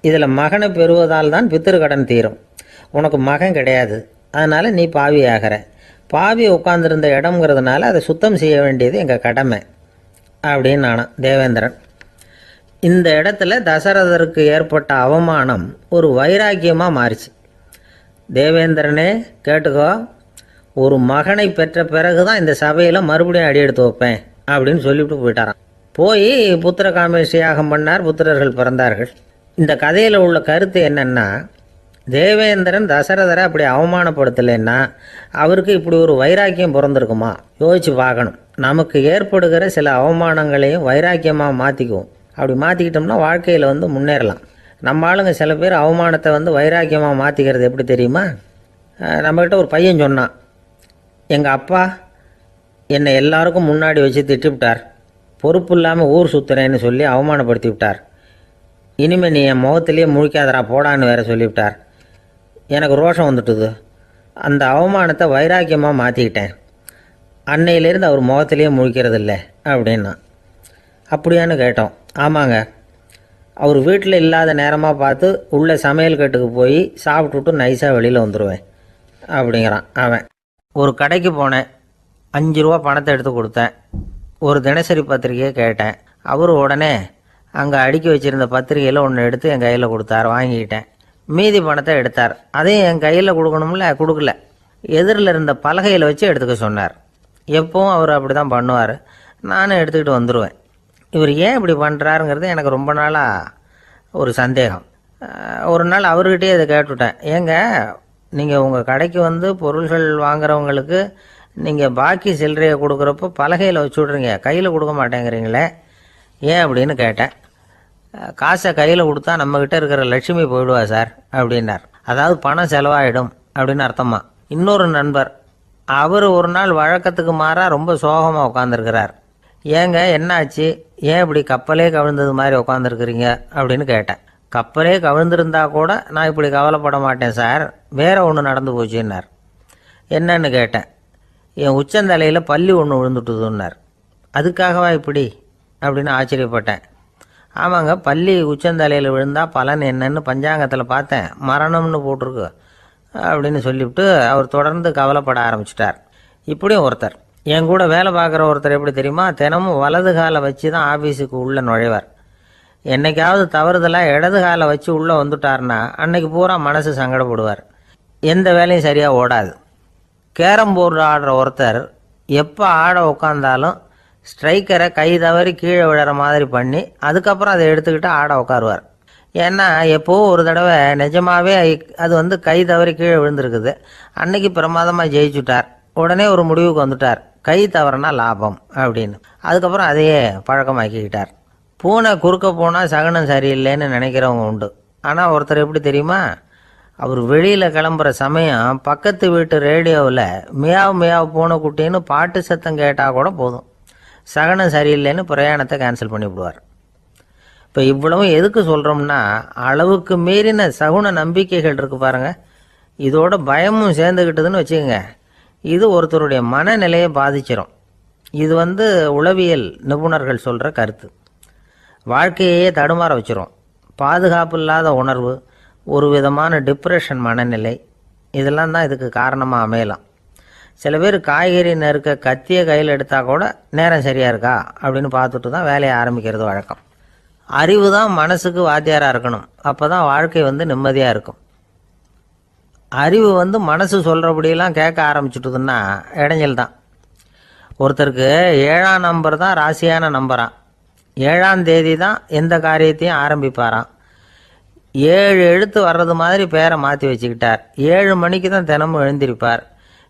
இதில் மகனை பெறுவதால் தான் பித்ரு கடன் தீரும். உனக்கு மகன் கிடையாது, அதனால் நீ பாவி ஆகிற. பாவி உட்காந்துருந்த இடம்ங்கிறதுனால அதை சுத்தம் செய்ய வேண்டியது எங்கள் கடமை அப்படின்னு நானான் தேவேந்திரன். இந்த இடத்துல தசரதருக்கு ஏற்பட்ட அவமானம் ஒரு வைராக்கியமாக மாறிச்சு. தேவேந்திரனே கேட்டுக்கோ, ஒரு மகனை பெற்ற பிறகு தான் இந்த சபையில் மறுபடியும் அடி எடுத்து வைப்பேன் அப்படின்னு சொல்லிவிட்டு போயிட்டாரான். போய் புத்திர காமேஷ் யாகம் பண்ணார். புத்திரர்கள் பிறந்தார்கள். இந்த கதையில் உள்ள கருத்து என்னென்னா, தேவேந்திரன் தசரதரை அப்படி அவமானப்படுத்தலைன்னா அவருக்கு இப்படி ஒரு வைராக்கியம் பிறந்திருக்குமா யோசிச்சு பார்க்கணும். நமக்கு ஏற்படுகிற சில அவமானங்களையும் வைராக்கியமாக மாற்றிக்குவோம். அப்படி மாற்றிக்கிட்டோம்னா வாழ்க்கையில் வந்து முன்னேறலாம். நம்ம ஆளுங்க சில பேர் அவமானத்தை வந்து வைராக்கியமாக மாற்றிக்கிறது எப்படி தெரியுமா? நம்மக்கிட்ட ஒரு பையன் சொன்னான், எங்கள் அப்பா என்னை எல்லாருக்கும் முன்னாடி வச்சு திட்டிவிட்டார், பொறுப்பு இல்லாமல் ஊர் சுற்றுறேன்னு சொல்லி அவமானப்படுத்தி விட்டார். இனிமேல் நீ என் முகத்திலேயே முழிக்காதரா போடான்னு வேற சொல்லிவிட்டார். எனக்கு ரோஷம் வந்துட்டுது. அந்த அவமானத்தை வைராக்கியமாக மாற்றிக்கிட்டேன். அன்னையிலேருந்து அவர் முகத்திலேயே முழிக்கிறதில்ல அப்படின்னா. அப்படியான்னு கேட்டோம். ஆமாங்க, அவர் வீட்டில் இல்லாத நேரமாக பார்த்து உள்ள சமையல் கட்டுக்கு போய் சாப்பிட்டுட்டு நைஸாக வெளியில் வந்துடுவேன் அப்படிங்கிறான் அவன். ஒரு கடைக்கு போனேன், 5 ரூபா பணத்தை எடுத்து கொடுத்தேன். ஒரு தினசரி பத்திரிக்கையை கேட்டேன். அவர் உடனே அங்கே அடுக்கி வச்சுருந்த பத்திரிகையில் ஒன்று எடுத்து என் கையில் கொடுத்தார், வாங்கிக்கிட்டேன். மீதி பணத்தை எடுத்தார், அதையும் என் கையில் கொடுக்கணும்ல, கொடுக்கல. எதிரில் இருந்த பலகையில் வச்சு எடுத்துக்க சொன்னார். எப்பவும் அவர் அப்படி தான் பண்ணுவார். நானும் எடுத்துக்கிட்டு வந்துடுவேன். இவர் ஏன் இப்படி பண்ணுறாருங்கிறது எனக்கு ரொம்ப நாளாக ஒரு சந்தேகம். ஒரு நாள் அவர்கிட்டயே இதை கேட்டுவிட்டேன். ஏங்க, நீங்கள் உங்கள் கடைக்கு வந்து பொருள்கள் வாங்குறவங்களுக்கு நீங்கள் பாக்கி சில்லறையை கொடுக்குறப்போ பலகையில் வச்சு விட்றீங்க, கையில் கொடுக்க மாட்டேங்கிறீங்களே, ஏன் அப்படின்னு கேட்டேன். காசை கையில் கொடுத்தா நம்மக்கிட்ட இருக்கிற லட்சுமி போயிடுவா சார் அப்படின்னார். அதாவது பணம் செலவாயிடும் அப்படின்னு அர்த்தமா. இன்னொரு நண்பர், அவர் ஒரு நாள் வழக்கத்துக்கு மாறாக ரொம்ப சோகமாக உட்காந்துருக்கிறார். ஏங்க என்னாச்சு, ஏன் இப்படி கப்பலே கவிழ்ந்தது மாதிரி உட்காந்துருக்குறீங்க அப்படின்னு கேட்டேன். கப்பலே கவிழ்ந்திருந்தா கூட நான் இப்படி கவலைப்பட மாட்டேன் சார், வேற ஒன்று நடந்து போச்சுன்னார். என்னன்னு கேட்டேன். என் உச்சந்தலையில் பல்லி ஒன்று விழுந்துட்டுதுன்னார். அதுக்காகவா இப்படி அப்படின்னு ஆச்சரியப்பட்டேன். ஆமாங்க, பல்லி உச்சந்தலையில் விழுந்தால் பலன் என்னன்னு பஞ்சாங்கத்தில் பார்த்தேன், மரணம்னு போட்டிருக்கு அப்படின்னு சொல்லிவிட்டு அவர் தொடர்ந்து கவலைப்பட ஆரம்பிச்சிட்டார். இப்படியும் ஒருத்தர். என் கூட வேலை பார்க்குற ஒருத்தர் எப்படி தெரியுமா, தினமும் வலது காலை வச்சு தான் ஆஃபீஸுக்கு உள்ளே நுழைவார். என்னைக்காவது தவறுதலாக இடது காலை வச்சு உள்ளே வந்துட்டார்னா அன்னைக்கு பூரா மனசு சங்கடப்படுவார். எந்த வேலையும் சரியாக ஓடாது. கேரம் போர்டு ஆடுற ஒருத்தர் எப்போ ஆட உட்காந்தாலும் ஸ்ட்ரைக்கரை கை தவறி கீழே விழுற மாதிரி பண்ணி அதுக்கப்புறம் அதை எடுத்துக்கிட்டு ஆட உட்காருவார். ஏன்னா எப்போவோ ஒரு தடவை நிஜமாகவே அது கை தவறி கீழே விழுந்திருக்குது. அன்னைக்கு பிரமாதமாக ஜெயிச்சுட்டார். உடனே ஒரு முடிவுக்கு வந்துட்டார், கை தவறுனா லாபம் அப்படின்னு. அதுக்கப்புறம் அதையே பழக்கமாக்கிக்கிட்டார். பூனை குறுக்க போனால் சகுனம் சரியில்லைன்னு நினைக்கிறவங்க உண்டு. ஆனால் ஒருத்தர் எப்படி தெரியுமா, அவர் வெளியில் கிளம்புற சமயம் பக்கத்து வீட்டு ரேடியோவில் மியாவ் மியாவ் பூனைக்குட்டின்னு பாட்டு சத்தம் கேட்டால் கூட போதும், சகனம் சரியில்லைன்னு பிரயாணத்தை கேன்சல் பண்ணிவிடுவார். இப்போ இவ்வளவும் எதுக்கு சொல்கிறோம்னா, அளவுக்கு மீறின சகுன நம்பிக்கைகள் இருக்குது பாருங்கள், இதோட பயமும் சேர்ந்துக்கிட்டதுன்னு வச்சுக்கோங்க, இது ஒருத்தருடைய மனநிலையை பாதிச்சிடும். இது உளவியல் நிபுணர்கள் சொல்கிற கருத்து. வாழ்க்கையே தடுமாற வச்சிரும். பாதுகாப்பு இல்லாத உணர்வு, ஒரு விதமான டிப்ரெஷன் மனநிலை, இதெல்லாம் தான் இதுக்கு காரணமாக அமையலாம். சில பேர் காய்கறி நறுக்க கத்தியை கையில் எடுத்தால் கூட நேரம் சரியாக இருக்கா அப்படின்னு பார்த்துட்டு தான் வேலையை ஆரம்பிக்கிறது வழக்கம். அறிவு தான் மனசுக்கு வாத்தியாராக இருக்கணும். அப்போ தான் வாழ்க்கை நிம்மதியாக இருக்கும். அறிவு மனசு சொல்கிறபடியெல்லாம் கேட்க ஆரம்பிச்சுட்டுதுன்னா இடைஞ்சல் தான். ஒருத்தருக்கு 7ஆம் நம்பர் தான் ராசியான நம்பரான். 7ஆம் தேதி தான் எந்த காரியத்தையும் ஆரம்பிப்பாராம். 7 எழுத்து வர்றது மாதிரி பேரை மாற்றி வச்சுக்கிட்டார். 7 மணிக்கு தான் தினமும் எழுந்திருப்பார்.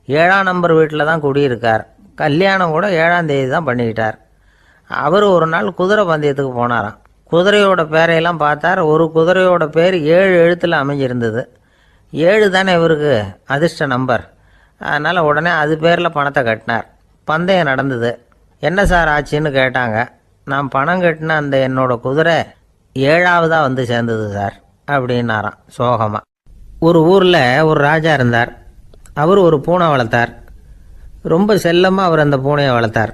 7ஆம் நம்பர் வீட்டில் தான் குடியிருக்கார். கல்யாணம் கூட 7ஆம் தேதி தான் பண்ணிக்கிட்டார். அவர் ஒரு நாள் குதிரை பந்தயத்துக்கு போனாராம். குதிரையோட பேரையெல்லாம் பார்த்தார். ஒரு குதிரையோட பேர் 7 எழுத்தில் அமைஞ்சிருந்தது. 7 தானே இவருக்கு அதிர்ஷ்ட நம்பர். அதனால் உடனே அது பேரில் பணத்தை கட்டினார். பந்தயம் நடந்தது. என்ன சார் ஆச்சுன்னு கேட்டாங்க. நான் பணம் கட்டின அந்த என்னோட குதிரை 7ஆவதாக சேர்ந்தது சார் அப்படின்னாராம் சோகமாக. ஒரு ஊரில் ஒரு ராஜா இருந்தார். அவர் ஒரு பூனை வளர்த்தார். ரொம்ப செல்லமாக அவர் அந்த பூனையை வளர்த்தார்.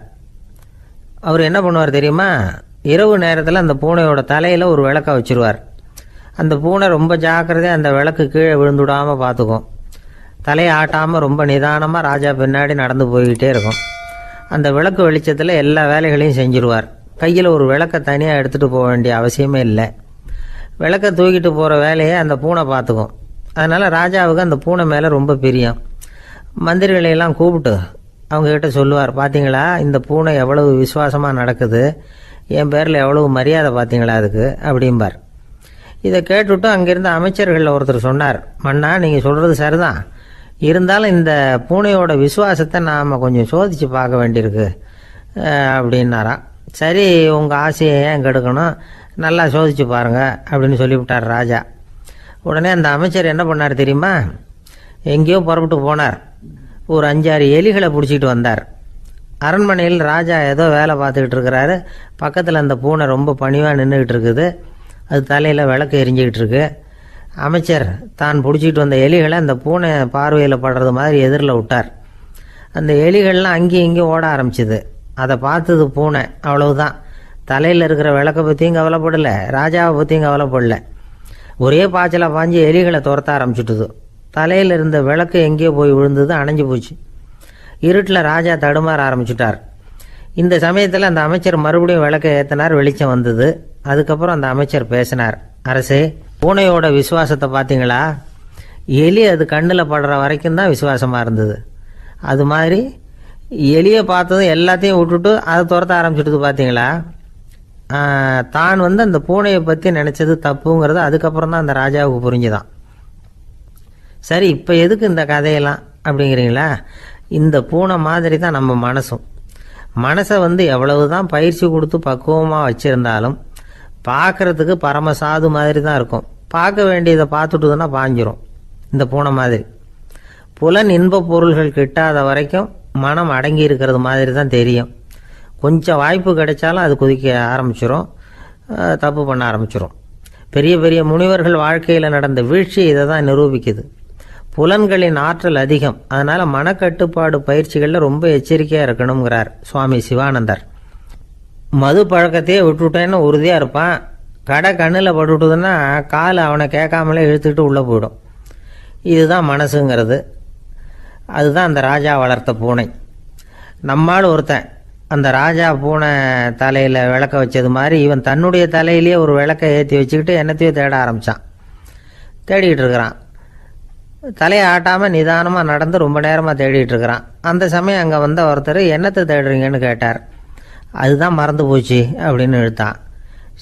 அவர் என்ன பண்ணுவார் தெரியுமா, இரவு நேரத்தில் அந்த பூனையோட தலையில் ஒரு விளக்கை வச்சுருவார். அந்த பூனை ரொம்ப ஜாக்கிரதையாக அந்த விளக்கு கீழே விழுந்துடாமல் பார்த்துக்கும். தலையை ஆட்டாமல் ரொம்ப நிதானமாக ராஜா பின்னாடி நடந்து போய்கிட்டே இருக்கும். அந்த விளக்கு வெளிச்சத்தில் எல்லா வேலைகளையும் செஞ்சுருவார். கையில் ஒரு விளக்கை தனியாக எடுத்துகிட்டு போக வேண்டிய அவசியமே இல்லை. விளக்கை தூக்கிட்டு போகிற வேலையை அந்த பூனை பார்த்துக்கும். அதனால் ராஜாவுக்கு அந்த பூனை மேலே ரொம்ப பிரியம். மந்திரிகளையெல்லாம் கூப்பிட்டு அவங்கக்கிட்ட சொல்லுவார், பார்த்தீங்களா இந்த பூனை எவ்வளவு விசுவாசமாக நடக்குது, என் பேரில் எவ்வளவு மரியாதை பார்த்தீங்களா அதுக்கு அப்படிம்பார். இதை கேட்டுவிட்டு அங்கேருந்து அமைச்சர்களில் ஒருத்தர் சொன்னார், மன்னா நீங்கள் சொல்கிறது சரிதான், இருந்தாலும் இந்த பூனையோட விசுவாசத்தை நாம் கொஞ்சம் சோதித்து பார்க்க வேண்டியிருக்கு அப்படின்னாராம். சரி, உங்கள் ஆசையை ஏன் கெடுக்கணும், நல்லா சோதிச்சு பாருங்கள் அப்படின்னு சொல்லிவிட்டார் ராஜா. உடனே அந்த அமைச்சர் என்ன பண்ணார் தெரியுமா, எங்கேயோ புறப்பட்டு போனார். ஒரு 5-6 எலிகளை பிடிச்சிட்டு வந்தார். அரண்மனையில் ராஜா ஏதோ வேலை பார்த்துக்கிட்டு இருக்கிறாரு. பக்கத்தில் அந்த பூனை ரொம்ப பணிவாக நின்றுக்கிட்டு இருக்குது. அது தலையில் விளக்கு எரிஞ்சிக்கிட்டு இருக்கு. அமைச்சர் தான் பிடிச்சிட்டு வந்த எலிகளை அந்த பூனை பார்வையில் படுறது மாதிரி எதிரில் விட்டார். அந்த எலிகள்லாம் அங்கேயும் இங்கேயும் ஓட ஆரம்பிச்சிது. அதை பார்த்தது பூனை, அவ்வளவுதான். தலையில் இருக்கிற விளக்கை பற்றியும் கவலைப்படலை, ராஜாவை பற்றியும் கவலைப்படலை. ஒரே பாய்ச்சலாக பாஞ்சு எலிகளை துரத்த ஆரம்பிச்சுட்டுது. தலையில் இருந்த விளக்கு எங்கேயோ போய் விழுந்தது, அணைஞ்சு போச்சு. இருட்டில் ராஜா தடுமாற ஆரம்பிச்சுட்டார். இந்த சமயத்தில் அந்த அமைச்சர் மறுபடியும் விளக்கை ஏற்றினார். வெளிச்சம் வந்தது. அதுக்கப்புறம் அந்த அமைச்சர் பேசினார், அரசே, பூனையோட விசுவாசத்தை பார்த்தீங்களா, எலி அது கண்ணில் படுற வரைக்கும் தான் விசுவாசமாக இருந்தது. அது மாதிரி எலியை பார்த்ததும் எல்லாத்தையும் விட்டுட்டு அதை துரத்த ஆரம்பிச்சுட்டு பார்த்தீங்களா. தான் அந்த பூனையை பற்றி நினச்சது தப்புங்கிறது அதுக்கப்புறம் தான் அந்த ராஜாவுக்கு புரிஞ்சுதான். சரி, இப்போ எதுக்கு இந்த கதையெல்லாம் அப்படிங்கிறீங்களா, இந்த பூனை மாதிரி தான் நம்ம மனசும். மனசை எவ்வளவு தான் பயிற்சி கொடுத்து பக்குவமாக வச்சுருந்தாலும் பார்க்குறதுக்கு பரமசாது மாதிரி தான் இருக்கும். பார்க்க வேண்டியதை பார்த்துட்டுதுன்னா பாஞ்சிரும். இந்த பூனை மாதிரி புலன் இன்ப பொருள்கள் கிட்டாத வரைக்கும் மனம் அடங்கி இருக்கிறது மாதிரி தான் தெரியும். கொஞ்சம் வாய்ப்பு கிடைச்சாலும் அது குதிக்க ஆரம்பிச்சிடும், தப்பு பண்ண ஆரம்பிச்சிடும். பெரிய பெரிய முனிவர்கள் வாழ்க்கையில் நடந்த வீழ்ச்சி இதை தான் நிரூபிக்குது. புலன்களின் ஆற்றல் அதிகம். அதனால் மனக்கட்டுப்பாடு பயிற்சிகளில் ரொம்ப எச்சரிக்கையாக இருக்கணுங்கிறார் சுவாமி சிவானந்தர். மது பழக்கத்தையே விட்டுவிட்டேன்னு உறுதியாக இருப்பான். கடை கண்ணில் பட்டுவிட்டதுன்னா கால் அவனை கேட்காமலே இழுத்துக்கிட்டு உள்ளே போயிடும். இதுதான் மனசுங்கிறது. அதுதான் அந்த ராஜா வளர்த்த பூனை. நம்மால் ஒருத்தன் அந்த ராஜா பூனை தலையில் விளக்க வச்சது மாதிரி இவன் தன்னுடைய தலையிலேயே ஒரு விளக்கை ஏற்றி வச்சுக்கிட்டு என்னத்தையோ தேட ஆரம்பித்தான். தேடிக்கிட்டு இருக்கிறான். தலையை ஆட்டாமல் நிதானமாக நடந்து ரொம்ப நேரமாக தேடிட்டு இருக்கிறான். அந்த சமயம் அங்கே வந்த ஒருத்தர் என்னத்தை தேடுறீங்கன்னு கேட்டார். அதுதான் மறந்து போச்சு அப்படின்னு இழுத்தான்.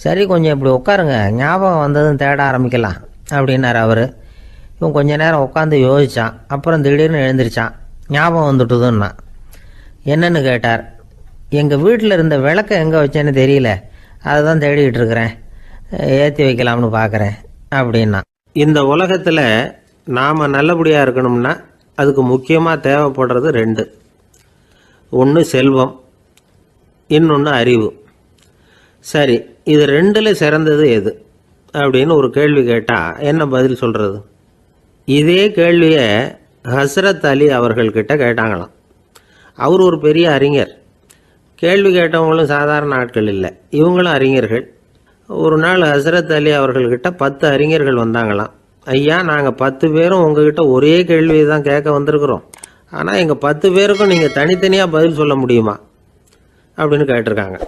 சரி, கொஞ்சம் இப்படி உட்காருங்க, ஞாபகம் வந்ததும் தேட ஆரம்பிக்கலாம் அப்படின்னார் அவர். இவன் கொஞ்ச நேரம் உட்காந்து யோசித்தான். அப்புறம் திடீர்னு எழுந்திரிச்சான். ஞாபகம் வந்துட்டுதுன்னா. என்னன்னு கேட்டார். எங்கள் வீட்டில் இருந்த விளக்கை எங்கே வச்சேன்னு தெரியல, அதை தான் தேடிக்கிட்டு இருக்கிறேன், ஏற்றி வைக்கலாம்னு பார்க்குறேன் அப்படின்னா. இந்த உலகத்தில் நாம் நல்லபடியாக இருக்கணும்னா அதுக்கு முக்கியமாக தேவைப்படுறது ரெண்டு. ஒன்று செல்வம், இன்னொன்று அறிவு. சரி, இது ரெண்டில் சிறந்தது எது அப்படின்னு ஒரு கேள்வி கேட்டால் என்ன பதில் சொல்கிறது? இதே கேள்வியை ஹஸ்ரத் அலி அவர்கள்கிட்ட கேட்டாங்களாம். அவர் ஒரு பெரிய அறிஞர். கேள்வி கேட்டவங்களும் சாதாரண ஆட்கள் இல்லை, இவங்களும் அறிஞர்கள். ஒரு நாள் ஹஸ்ரத் அலி அவர்கள்கிட்ட 10 அறிஞர்கள் வந்தாங்களாம். ஐயா, நாங்கள் 10 பேரும் உங்ககிட்ட ஒரே கேள்வியை தான் கேட்க வந்திருக்கிறோம், ஆனால் எங்கள் 10 பேருக்கும் நீங்கள் தனித்தனியாக பதில் சொல்ல முடியுமா அப்படின்னு கேட்டிருக்காங்க.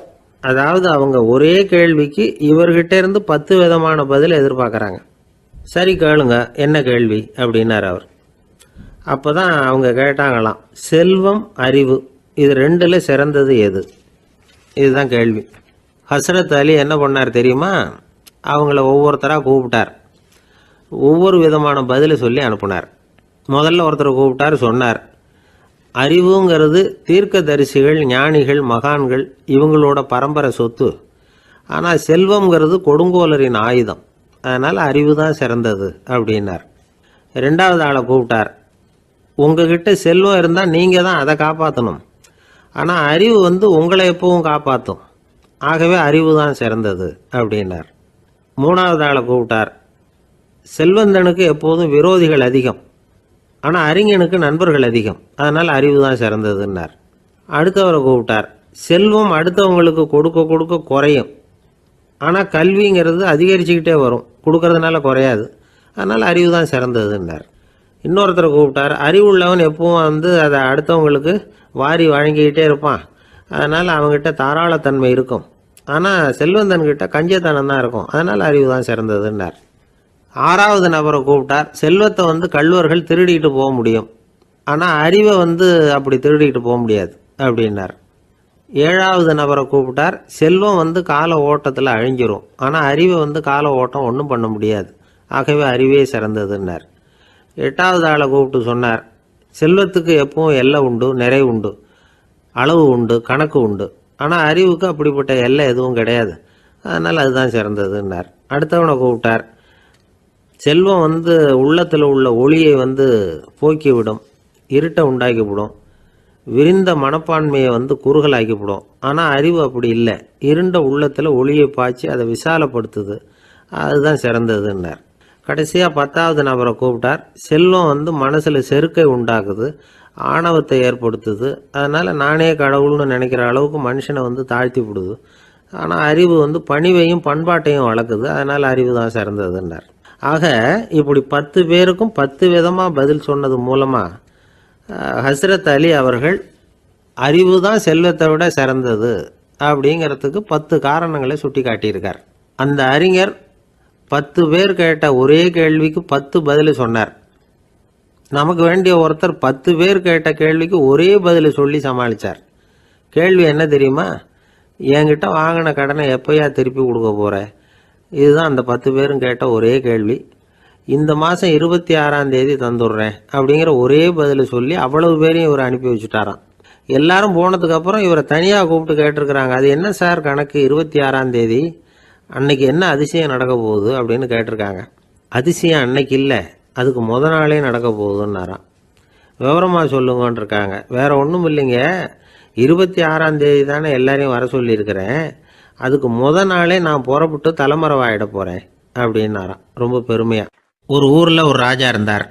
அதாவது அவங்க ஒரே கேள்விக்கு இவர்கிட்ட இருந்து 10 விதமான பதில் எதிர்பார்க்குறாங்க. சரி கேளுங்க, என்ன கேள்வி அப்படின்னார் அவர். அப்போ தான் அவங்க கேட்டாங்களாம், செல்வம் அறிவு இது ரெண்டில் சிறந்தது எது? இதுதான் கேள்வி. ஹஸ்ரத் அலி என்ன பண்ணார் தெரியுமா? அவங்கள ஒவ்வொருத்தராக கூப்பிட்டார். ஒவ்வொரு விதமான பதிலை சொல்லி அனுப்புனார். முதல்ல ஒருத்தரை கூப்பிட்டார். சொன்னார், அறிவுங்கிறது தீர்க்கதரிசிகள், ஞானிகள், மகான்கள் இவங்களோட பரம்பரை சொத்து. ஆனால் செல்வம்ங்கிறது கொடுங்கோலரின் ஆயுதம். அதனால் அறிவு தான் சிறந்தது அப்படின்னார். 2வது ஆளை கூப்பிட்டார். உங்ககிட்ட செல்வம் இருந்தால் நீங்கள் தான் அதை காப்பாற்றணும், ஆனால் அறிவு உங்களை எப்பவும் காப்பாற்றும். ஆகவே அறிவு தான் சிறந்தது அப்படின்னார். 3வது ஆளை கூப்பிட்டார். செல்வந்தனுக்கு எப்போதும் விரோதிகள் அதிகம், ஆனால் அறிஞனுக்கு நண்பர்கள் அதிகம். அதனால் அறிவு தான் சிறந்ததுன்னார். அடுத்தவரை கூப்பிட்டார். செல்வம் அடுத்தவங்களுக்கு கொடுக்க கொடுக்க குறையும், ஆனால் கல்விங்கிறது அதிகரிச்சுக்கிட்டே வரும், கொடுக்கறதுனால குறையாது. அதனால் அறிவு தான் சிறந்ததுன்னார். இன்னொருத்தரை கூப்பிட்டார். அறிவுள்ளவன் எப்பவும் அதை அடுத்தவங்களுக்கு வாரி வழங்கிக்கிட்டே இருப்பான், அதனால் அவங்ககிட்ட தாராளத்தன்மை இருக்கும். ஆனால் செல்வந்தன்கிட்ட கஞ்சத்தனம் தான் இருக்கும், அதனால் அறிவு தான் சிறந்ததுன்னார். 6வது நபரை கூப்பிட்டார். செல்வத்தை கள்வர்கள் திருடிட்டு போக முடியும், ஆனால் அறிவை அப்படி திருடிட்டு போக முடியாது அப்படின்னார். 7வது நபரை கூப்பிட்டார். செல்வம் கால ஓட்டத்தில் அழிஞ்சிரும், ஆனால் அறிவை கால ஓட்டம் ஒன்றும் பண்ண முடியாது, ஆகவே அறிவே சிறந்ததுன்னார். 8வது ஆளை கூப்பிட்டு சொன்னார், செல்வத்துக்கு எப்பவும் எல்லை உண்டு, நிறைவு உண்டு, அளவு உண்டு, கணக்கு உண்டு. ஆனால் அறிவுக்கு அப்படிப்பட்ட எல்லை எதுவும் கிடையாது, அதனால் அதுதான் சிறந்ததுன்னார். அடுத்தவனை கூப்பிட்டார். செல்வம் உள்ளத்தில் உள்ள ஒளியை போக்கிவிடும், இருட்டை உண்டாக்கிவிடும், விரிந்த மனப்பான்மையை குறுகலாக்கிவிடும். ஆனால் அறிவு அப்படி இல்லை, இருண்ட உள்ளத்தில் ஒளியை பாய்ச்சி அதை விசாலப்படுத்துது, அதுதான் சிறந்ததுன்னார். கடைசியாக 10வது நபரை கூப்பிட்டார். செல்வம் மனசில் செருக்கை உண்டாக்குது, ஆணவத்தை ஏற்படுத்துது, அதனால் நானே கடவுள்னு நினைக்கிற அளவுக்கு மனுஷனை தாழ்த்தி விடுது. ஆனால் அறிவு பணிவையும் பண்பாட்டையும் வளர்க்குது, அதனால் அறிவு தான் சிறந்ததுன்னார். ஆக இப்படி 10 பேருக்கும் 10 விதமாக பதில் சொன்னது மூலமாக ஹஸ்ரத் அலி அவர்கள் அறிவு தான் செல்வத்தை விட சிறந்தது அப்படிங்கிறதுக்கு 10 காரணங்களை சுட்டி காட்டியிருக்கார். அந்த அறிஞர் 10 பேர் கேட்ட ஒரே கேள்விக்கு 10 பதில் சொன்னார். நமக்கு வேண்டிய ஒருத்தர் 10 பேர் கேட்ட கேள்விக்கு ஒரே பதில் சொல்லி சமாளித்தார். கேள்வி என்ன தெரியுமா? என்கிட்ட வாங்கின கடனை எப்போயா திருப்பி கொடுக்க போகிற? இதுதான் அந்த 10 பேரும் கேட்ட ஒரே கேள்வி. இந்த மாதம் 26ஆம் தேதி தந்துடுறேன் அப்படிங்கிற ஒரே பதில் சொல்லி அவ்வளவு பேரையும் இவர் அனுப்பி வச்சுட்டாராம். எல்லாரும் போனதுக்கப்புறம் இவரை தனியாக கூப்பிட்டு கேட்டிருக்கிறாங்க. அது என்ன சார் கணக்கு, 26ஆம் தேதி அன்னைக்கு என்ன அதிசயம் நடக்க போகுது அப்படின்னு கேட்டிருக்காங்க. அதிசயம் அன்னைக்கு இல்லை, அதுக்கு முத நாளே நடக்க போகுதுன்னாராம். விவரமாக சொல்லுங்கன்னு இருக்காங்க. வேற ஒன்றும் இல்லைங்க, 26ஆம் தேதி தானே எல்லாரையும் வர சொல்லியிருக்கிறேன், அதுக்கு முத நாளே நான் புறப்பட்டு தலைமறைவாயிட போகிறேன் அப்படின்னாராம் ரொம்ப பெருமையாக. ஒரு ஊரில் ஒரு ராஜா இருந்தார்.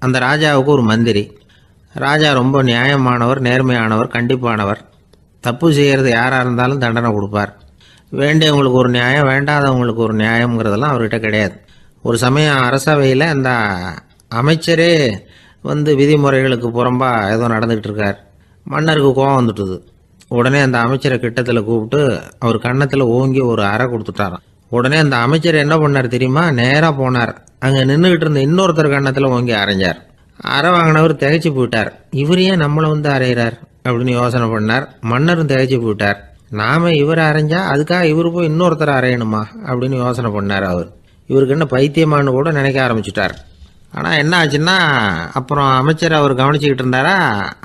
அந்த ராஜாவுக்கு ஒரு மந்திரி. ராஜா ரொம்ப நியாயமானவர், நேர்மையானவர், கண்டிப்பானவர். தப்பு செய்கிறது யாராக இருந்தாலும் தண்டனை கொடுப்பார். வேண்டியவங்களுக்கு ஒரு நியாயம், வேண்டாதவங்களுக்கு ஒரு நியாயங்கிறதெல்லாம் அவர்கிட்ட கிடையாது. ஒரு சமயம் அரசவையில் அந்த அமைச்சரே விதிமுறைகளுக்கு புறம்பா ஏதோ நடந்துகிட்டு இருக்கார். மன்னருக்கு கோபம் வந்துட்டுது. உடனே அந்த அமைச்சரை கிட்டத்தில் கூப்பிட்டு அவர் கன்னத்தில் ஓங்கி ஒரு அறை கொடுத்துட்டாராம். உடனே அந்த அமைச்சர் என்ன பண்ணார் தெரியுமா? நேராக போனார். அங்கே நின்றுக்கிட்டு இருந்த இன்னொருத்தர் கன்னத்தில் ஓங்கி அரைஞ்சார். அறை வாங்கினவர் திகைச்சு போயிட்டார். இவர் ஏன் நம்மளை வந்து அரைகிறார் அப்படின்னு யோசனை பண்ணார். மன்னரும் திகைச்சு போயிட்டார். நாம இவரை அரைஞ்சா அதுக்காக இவர் போய் இன்னொருத்தர் அரையணுமா அப்படின்னு யோசனை பண்ணார். இவருக்கு என்ன பைத்தியமானு கூட நினைக்க ஆரம்பிச்சுட்டார். ஆனால் என்ன ஆச்சுன்னா, அப்புறம் அமைச்சர் அவர் கவனிச்சுக்கிட்டு இருந்தாரா,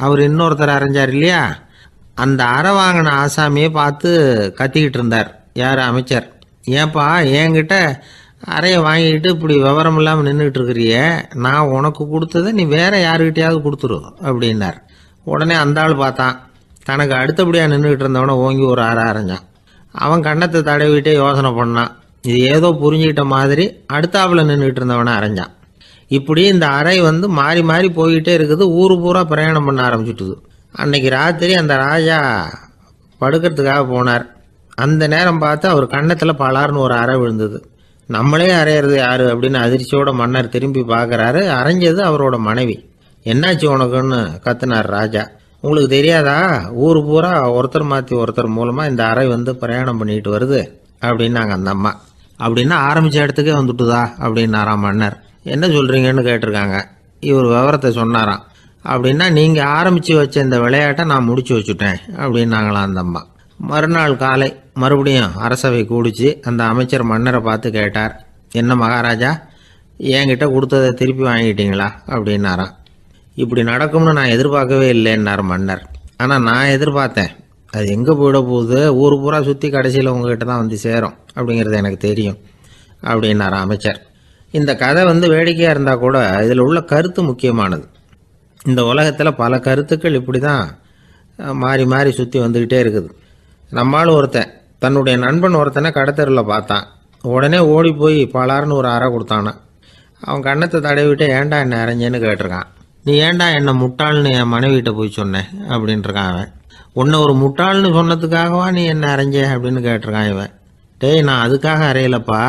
அவர் இன்னொருத்தர் அரைஞ்சார் இல்லையா, அந்த அறை வாங்கின ஆசாமியை பார்த்து கத்திக்கிட்டு இருந்தார். யார்? அமைச்சர். ஏன்பா என்கிட்ட அறையை வாங்கிக்கிட்டு இப்படி விவரம் இல்லாமல் நின்றுக்கிட்டு இருக்கிறிய, நான் உனக்கு கொடுத்ததை நீ வேற யாருக்கிட்டையாவது கொடுத்துரு அப்படின்னார். உடனே அந்த ஆள் பார்த்தான். தனக்கு அடுத்தபடியாக நின்றுக்கிட்டு இருந்தவனை ஓங்கி ஒரு அறை அரைஞ்சான். அவன் கண்ணத்தை தடவிட்டே யோசனை பண்ணான். இது ஏதோ புரிஞ்சுக்கிட்ட மாதிரி அடுத்தாப்புல நின்றுக்கிட்டு இருந்தவனை அரைஞ்சான். இப்படி இந்த அறை வந்து மாறி மாறி போய்கிட்டே இருக்குது. ஊரு பூரா பிரயாணம் பண்ண ஆரம்பிச்சுட்டுது. அன்னைக்கு ராத்திரி அந்த ராஜா படுக்கிறதுக்காக போனார். அந்த நேரம் பார்த்து அவர் கன்னத்தில் பலார்னு ஒரு அறை விழுந்தது. நம்மளே அரையிறது யாரு அப்படின்னு அதிர்ச்சியோட மன்னர் திரும்பி பார்க்குறாரு. அரைஞ்சது அவரோட மனைவி. என்னாச்சு உனக்குன்னு கத்துனார் ராஜா. உங்களுக்கு தெரியாதா, ஊர் பூரா ஒருத்தர் மாற்றி ஒருத்தர் மூலமாக இந்த அறை வந்து பிரயாணம் பண்ணிட்டு வருது அப்படின்னாங்க அந்த அம்மா. அப்படின்னா ஆரம்பித்த இடத்துக்கே வந்துட்டுதா அப்படின்னாராம் மன்னர். என்ன சொல்கிறீங்கன்னு கேட்டிருக்காங்க. இவர் விவரத்தை சொன்னாராம். அப்படின்னா நீங்கள் ஆரம்பித்து வச்ச இந்த விளையாட்டை நான் முடிச்சு வச்சுட்டேன் அப்படின்னாங்களாம் அந்த அம்மா. மறுநாள் காலை மறுபடியும் அரசவை கூடிச்சு அந்த அமைச்சர் மன்னரை பார்த்து கேட்டார். என்ன மகாராஜா, என்கிட்ட கொடுத்ததை திருப்பி வாங்கிட்டீங்களா அப்படின்னாராம். இப்படி நடக்கும்னு நான் எதிர்பார்க்கவே இல்லைன்னார் மன்னர். ஆனால் நான் எதிர்பார்த்தேன். அது எங்கே போயிட போகுது, ஊர் பூரா சுற்றி கடைசியில் உங்ககிட்ட தான் வந்து சேரும் அப்படிங்கிறது எனக்கு தெரியும் அப்படின்னார் அமைச்சர். இந்த கதை வந்து வேடிக்கையாக இருந்தால் கூட இதில் உள்ள கருத்து முக்கியமானது. இந்த உலகத்தில் பல கருத்துக்கள் இப்படி தான் மாறி மாறி சுற்றி வந்துக்கிட்டே இருக்குது. நம்மால் ஒருத்தன் தன்னுடைய நண்பன் ஒருத்தனை கடத்தரில் பார்த்தான். உடனே ஓடி போய் பலார்னு ஒரு அறை கொடுத்தானான். அவன் கண்ணத்தை தடவிட்டு ஏன்டா என்ன அரைஞ்சேன்னு கேட்டிருக்கான். நீ ஏன்டா என்னை முட்டாள்னு என் மனைவிட்ட போய் சொன்னேன் அப்படின்ட்டுருக்கான் அவன். உன்னை ஒரு முட்டாள்னு சொன்னதுக்காகவா நீ என்ன அரைஞ்ச அப்படின்னு கேட்டிருக்கான் இவன். டேய், நான் அதுக்காக அறையலப்பா,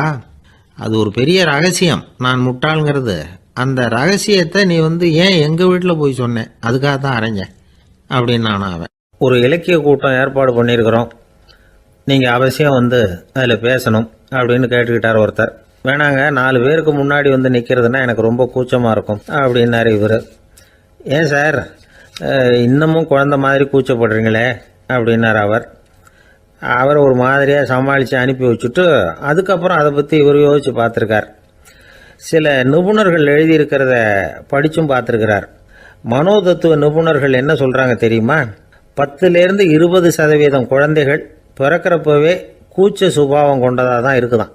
அது ஒரு பெரிய ரகசியம். நான் முட்டாளுங்கிறது அந்த ரகசியத்தை நீ வந்து ஏன் எங்கள் வீட்டில் போய் சொன்னேன், அதுக்காக தான் அரைஞ்சேன் அப்படின்னு நான் அவன். ஒரு இலக்கிய கூட்டம் ஏற்பாடு பண்ணியிருக்கிறோம், நீங்கள் அவசியம் வந்து அதில் பேசணும் அப்படின்னு கேட்டுக்கிட்டார் ஒருத்தர். வேணாங்க, 4 பேருக்கு முன்னாடி வந்து நிற்கிறதுனா எனக்கு ரொம்ப கூச்சமாக இருக்கும் அப்படின்னாரு இவர். ஏன் சார் இன்னமும் குழந்த மாதிரி கூச்சப்படுறீங்களே அப்படின்னார் அவர் ஒரு மாதிரியாக சமாளித்து அனுப்பி வச்சுட்டு அதுக்கப்புறம் அதை பற்றி இவர் யோசித்து பார்த்துருக்கார். சில நிபுணர்கள் எழுதியிருக்கிறத படித்தும் பார்த்துருக்கிறார். மனோதத்துவ நிபுணர்கள் என்ன சொல்கிறாங்க தெரியுமா? 10லேருந்து 20% குழந்தைகள் பிறக்கிறப்பவே கூச்ச சுபாவம் கொண்டதாக தான் இருக்குதான்.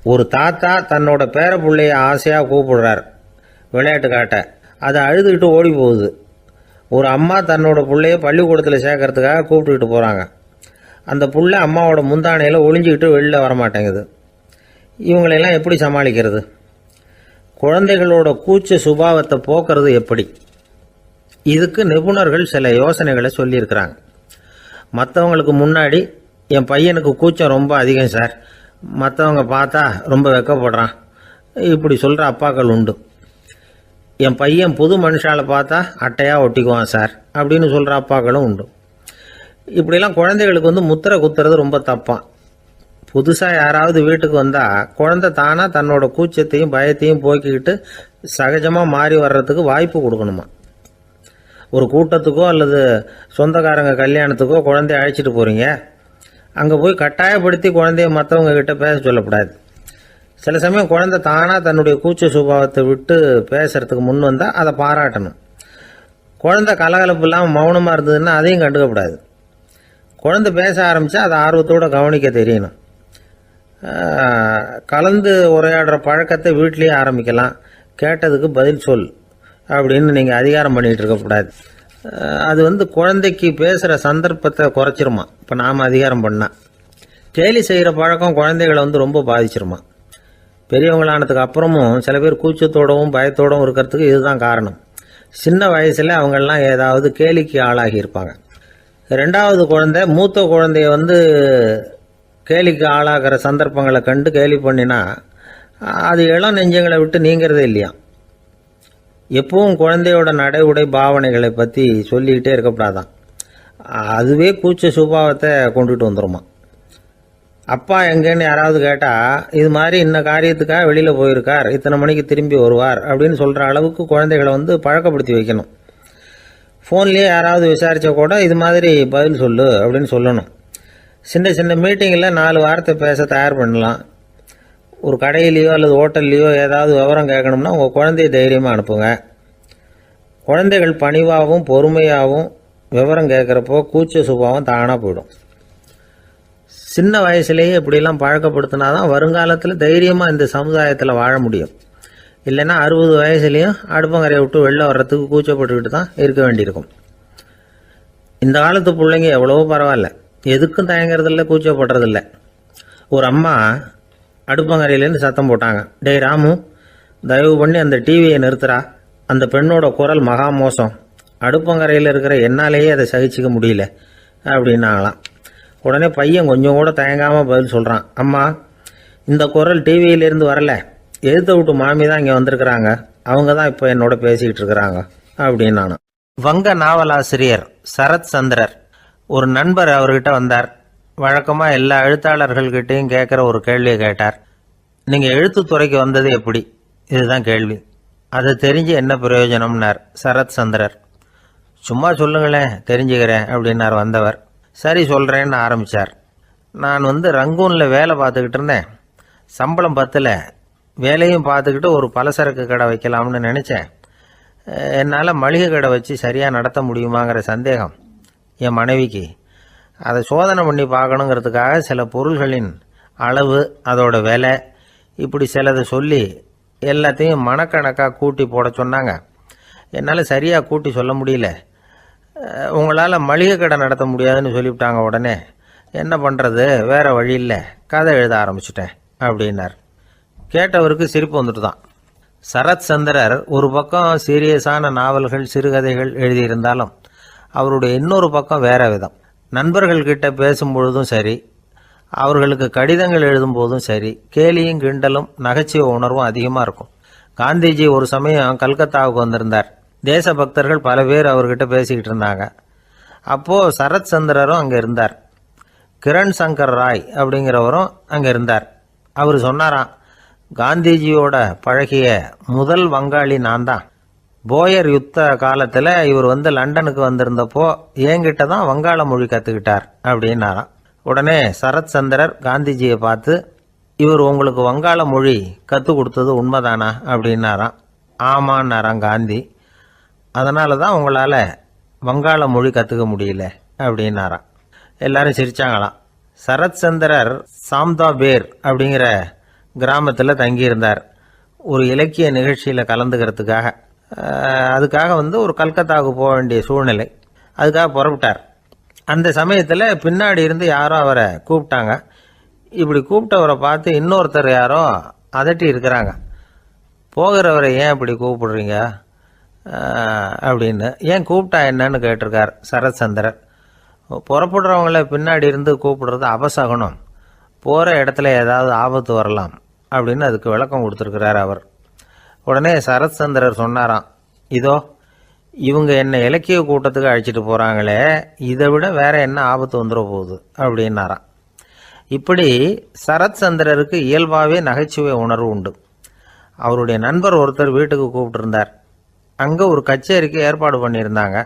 ஒரு தாத்தா தன்னோட பேர பிள்ளைய ஆசையாக கூப்பிடுறார் விளையாட்டு காட்ட, அதை அழுதுகிட்டு ஓடி போகுது. ஒரு அம்மா தன்னோட பிள்ளைய பள்ளிக்கூடத்தில் சேர்க்கறதுக்காக கூப்பிட்டுக்கிட்டு போகிறாங்க. அந்த புள்ள அம்மாவோட முந்தானையில் ஒளிஞ்சிக்கிட்டு வெளில வரமாட்டேங்குது. இவங்களெல்லாம் எப்படி சமாளிக்கிறது? குழந்தைகளோட கூச்ச சுபாவத்தை போக்குறது எப்படி? இதுக்கு நிபுணர்கள் சில யோசனைகளை சொல்லியிருக்கிறாங்க. மற்றவங்களுக்கு முன்னாடி என் பையனுக்கு கூச்சம் ரொம்ப அதிகம் சார், மற்றவங்க பார்த்தா ரொம்ப வெக்கப்படுறான் இப்படி சொல்கிற அப்பாக்கள் உண்டு. என் பையன் புது மனுஷால பார்த்தா அட்டையாக ஒட்டிக்குவான் சார் அப்படின்னு சொல்கிற அப்பாக்களும் உண்டு. இப்படிலாம் குழந்தைகளுக்கு வந்து முத்திரை குத்துறது ரொம்ப தப்பான். புதுசாக யாராவது வீட்டுக்கு வந்தால் குழந்தை தானாக தன்னோட கூச்சத்தையும் பயத்தையும் போக்கிக்கிட்டு சகஜமாக மாறி வர்றதுக்கு வாய்ப்பு கொடுக்கணுமா. ஒரு கூட்டத்துக்கோ அல்லது சொந்தக்காரங்க கல்யாணத்துக்கோ குழந்தைய அழைச்சிட்டு போகிறீங்க, அங்கே போய் கட்டாயப்படுத்தி குழந்தைய மற்றவங்க கிட்ட பேச சொல்லக்கூடாது. சில சமயம் குழந்தை தானாக தன்னுடைய கூச்ச சுபாவத்தை விட்டு பேசுறதுக்கு முன் வந்தால் அதை பாராட்டணும். குழந்தை கலகலப்பு இல்லாமல் மௌனமாக இருந்ததுன்னா அதையும் கண்டுக்கக்கூடாது. குழந்தை பேச ஆரம்பித்தா அதை ஆர்வத்தோடு கவனிக்க தெரியணும். கலந்து உரையாடுற பழக்கத்தை வீட்லேயே ஆரம்பிக்கலாம். கேட்டதுக்கு பதில் சொல் அப்படின்னு நீங்கள் அதிகாரம் பண்ணிகிட்டு இருக்கக்கூடாது. அது வந்து குழந்தைக்கு பேசுகிற சந்தர்ப்பத்தை குறைச்சிருமா. இப்போ நாம் அதிகாரம் பண்ணால் கேலி செய்கிற பழக்கம் குழந்தைகளை வந்து ரொம்ப பாதிச்சிருமா. பெரியவங்களானதுக்கு அப்புறமும் சில பேர் கூச்சத்தோடவும் பயத்தோடவும் இருக்கிறதுக்கு இதுதான் காரணம். சின்ன வயசில் அவங்கெல்லாம் ஏதாவது கேலிக்கு ஆளாகி இருப்பாங்க. 2வது குழந்தை மூத்த குழந்தைய வந்து கேலிக்கு ஆளாகிற சந்தர்ப்பங்களை கண்டு கேலி பண்ணினா அது இளம் நெஞ்சங்களை விட்டு நீங்கிறதே இல்லையா. எப்பவும் குழந்தையோட நடை உடை பாவனைகளை பற்றி சொல்லிக்கிட்டே இருக்கக்கூடாதான். அதுவே கூச்ச சுபாவத்தை கொண்டுட்டு வந்துருமா. அப்பா எங்கேன்னு யாராவது கேட்டால் இது மாதிரி இன்ன காரியத்துக்காக வெளியில் போயிருக்கார், இத்தனை மணிக்கு திரும்பி வருவார் அப்படின்னு சொல்கிற அளவுக்கு குழந்தைகளை பழக்கப்படுத்தி வைக்கணும். ஃபோன்லேயே யாராவது விசாரித்தா கூட இது மாதிரி பதில் சொல்லு அப்படின்னு சொல்லணும். சின்ன சின்ன மீட்டிங்கில் 4 வார்த்தை பேச தயார் பண்ணலாம். ஒரு கடையிலையோ அல்லது ஹோட்டல்லையோ ஏதாவது விவரம் கேட்கணும்னா உங்கள் குழந்தைய தைரியமாக அனுப்புங்க. குழந்தைகள் பணிவாகவும் பொறுமையாகவும் விவரம் கேட்குறப்போ கூச்ச சுபாவம் தானாக போயிடும். சின்ன வயசுலேயே இப்படிலாம் பழக்கப்படுத்தினா தான் வருங்காலத்தில் தைரியமாக இந்த சமுதாயத்தில் வாழ முடியும். இல்லைன்னா 60 வயசுலேயும் அடுப்பங்கரையை விட்டு வெளில வர்றதுக்கு கூச்சப்பட்டுக்கிட்டு தான் இருக்க வேண்டியிருக்கும். இந்த காலத்து பிள்ளைங்க எவ்வளவோ பரவாயில்ல, எதுக்கும் தயங்குறதில்ல, கூச்சப்படுறதில்ல. ஒரு அம்மா அடுப்பங்கரையிலேருந்து சத்தம் போட்டாங்க, டேய் ராமு, தயவு பண்ணி அந்த டிவியை நிறுத்துறா, அந்த பெண்ணோட குரல் மகா மோசம், அடுப்பங்கரையில் இருக்கிற என்னாலேயே அதை சகிச்சிக்க முடியல அப்படின்னாங்களாம். உடனே பையன் கொஞ்சம் கூட தயங்காமல் பதில் சொல்கிறான், அம்மா இந்த குரல் டிவியிலேருந்து வரல, எழுத்த விட்டு மாமி தான் இங்கே வந்திருக்கிறாங்க, அவங்க தான் இப்போ என்னோட பேசிக்கிட்டு இருக்கிறாங்க அப்படின்னு. நான் வங்க நாவலாசிரியர் சரத் சந்திரர் ஒரு நண்பர் அவர்கிட்ட வந்தார். வழக்கமாக எல்லா எழுத்தாளர்கள்கிட்டையும் கேட்குற ஒரு கேள்வியை கேட்டார். நீங்கள் எழுத்துத்துறைக்கு வந்தது எப்படி? இதுதான் கேள்வி. அதை தெரிஞ்சு என்ன பிரயோஜனம்னார் சரத் சந்திரர். சும்மா சொல்லுங்களேன், தெரிஞ்சுக்கிறேன் அப்படின்னார் வந்தவர். சரி சொல்கிறேன்னு ஆரம்பித்தார். நான் ரங்கூனில் வேலை பார்த்துக்கிட்டு இருந்தேன். சம்பளம் பத்தல, வேலையும் பார்த்துக்கிட்டு ஒரு பலசரக்கு கடை வைக்கலாம்னு நினச்சேன். என்னால் மளிகை கடை வச்சு சரியாக நடத்த முடியுமாங்கிற சந்தேகம் என் மனைவிக்கு. அதை சோதனை பண்ணி பார்க்கணுங்கிறதுக்காக சில பொருள்களின் அளவு, அதோட விலை, இப்படி சிலதை சொல்லி எல்லாத்தையும் மனக்கணக்காக கூட்டி போட சொன்னாங்க. என்னால் சரியாக கூட்டி சொல்ல முடியல. உங்களால் மளிகை கடை நடத்த முடியாதுன்னு சொல்லிவிட்டாங்க. உடனே என்ன பண்ணுறது, வேறு வழி இல்லை, கதை எழுத ஆரம்பிச்சிட்டேன் அப்படின்னார். கேட்டவருக்கு சிரிப்பு வந்துட்டு தான். சரத் சந்திரர் ஒரு பக்கம் சீரியஸான நாவல்கள், சிறுகதைகள் எழுதியிருந்தாலும் அவருடைய இன்னொரு பக்கம் வேற விதம். நண்பர்கள்கிட்ட பேசும்பொழுதும் சரி, அவர்களுக்கு கடிதங்கள் எழுதும் போதும் சரி, கேலியும் கிண்டலும் நகைச்சுவை உணர்வும் அதிகமாக இருக்கும். காந்திஜி ஒரு சமயம் கல்கத்தாவுக்கு வந்திருந்தார். தேசபக்தர்கள் பல பேர் அவர்கிட்ட பேசிக்கிட்டு இருந்தாங்க. அப்போது சரத் சந்திரரும் அங்கே இருந்தார். கிரண் சங்கர் ராய் அப்படிங்கிறவரும் அங்கே இருந்தார். அவர் சொன்னாராம், காந்திஜியோட பழகிய முதல் வங்காளி நான் தான். போயர் யுத்த காலத்தில் இவர் லண்டனுக்கு வந்திருந்தப்போ என்கிட்ட தான் வங்காள மொழி கற்றுக்கிட்டார் அப்படின்னாராம். உடனே சரத் சந்திரர் காந்திஜியை பார்த்து, இவர் உங்களுக்கு வங்காள மொழி கற்றுக் கொடுத்தது உண்மைதானா அப்படின்னாராம். ஆமான்னாராம் காந்தி. அதனால தான் உங்களால் வங்காள மொழி கற்றுக்க முடியல அப்படின்னாராம். எல்லாரும் சிரிச்சாங்களாம். சரத் சந்திரர் சாம்தாபேர் அப்படிங்கிற கிராமத்தில் தங்கியிருந்தார். ஒரு இலக்கிய நிகழ்ச்சியில் கலந்துக்கிறதுக்காக. அதுக்காக ஒரு கல்கத்தாவுக்கு போக வேண்டிய சூழ்நிலை. அதுக்காக புறப்பட்டார். அந்த சமயத்தில் பின்னாடி இருந்து யாரோ அவரை கூப்பிட்டாங்க. இப்படி கூப்பிட்டவரை பார்த்து இன்னொருத்தர் யாரோ அதட்டி இருக்கிறாங்க. போகிறவரை ஏன் இப்படி கூப்பிடுறீங்க அப்படின்னு. ஏன் கூப்பிட்டா என்னன்னு கேட்டிருக்கார் சரத் சந்திரர். புறப்படுறவங்கள பின்னாடி இருந்து கூப்பிடுறது அபசகுனம், போகிற இடத்துல ஏதாவது ஆபத்து வரலாம் அப்படின்னு அதுக்கு விளக்கம் கொடுத்துருக்கிறார் அவர். உடனே சரத் சந்திரர் சொன்னாராம், இதோ இவங்க என்ன இலக்கிய கூட்டத்துக்கு அழைச்சிட்டு போகிறாங்களே, இதை விட வேற என்ன ஆபத்து வந்துட போகுது அப்படின்னாராம். இப்படி சரத் சந்திரருக்கு இயல்பாகவே நகைச்சுவை உணர்வு உண்டு. அவருடைய நண்பர் ஒருத்தர் வீட்டுக்கு கூப்பிட்டுருந்தார். அங்கே ஒரு கச்சேரிக்கு ஏற்பாடு பண்ணியிருந்தாங்க.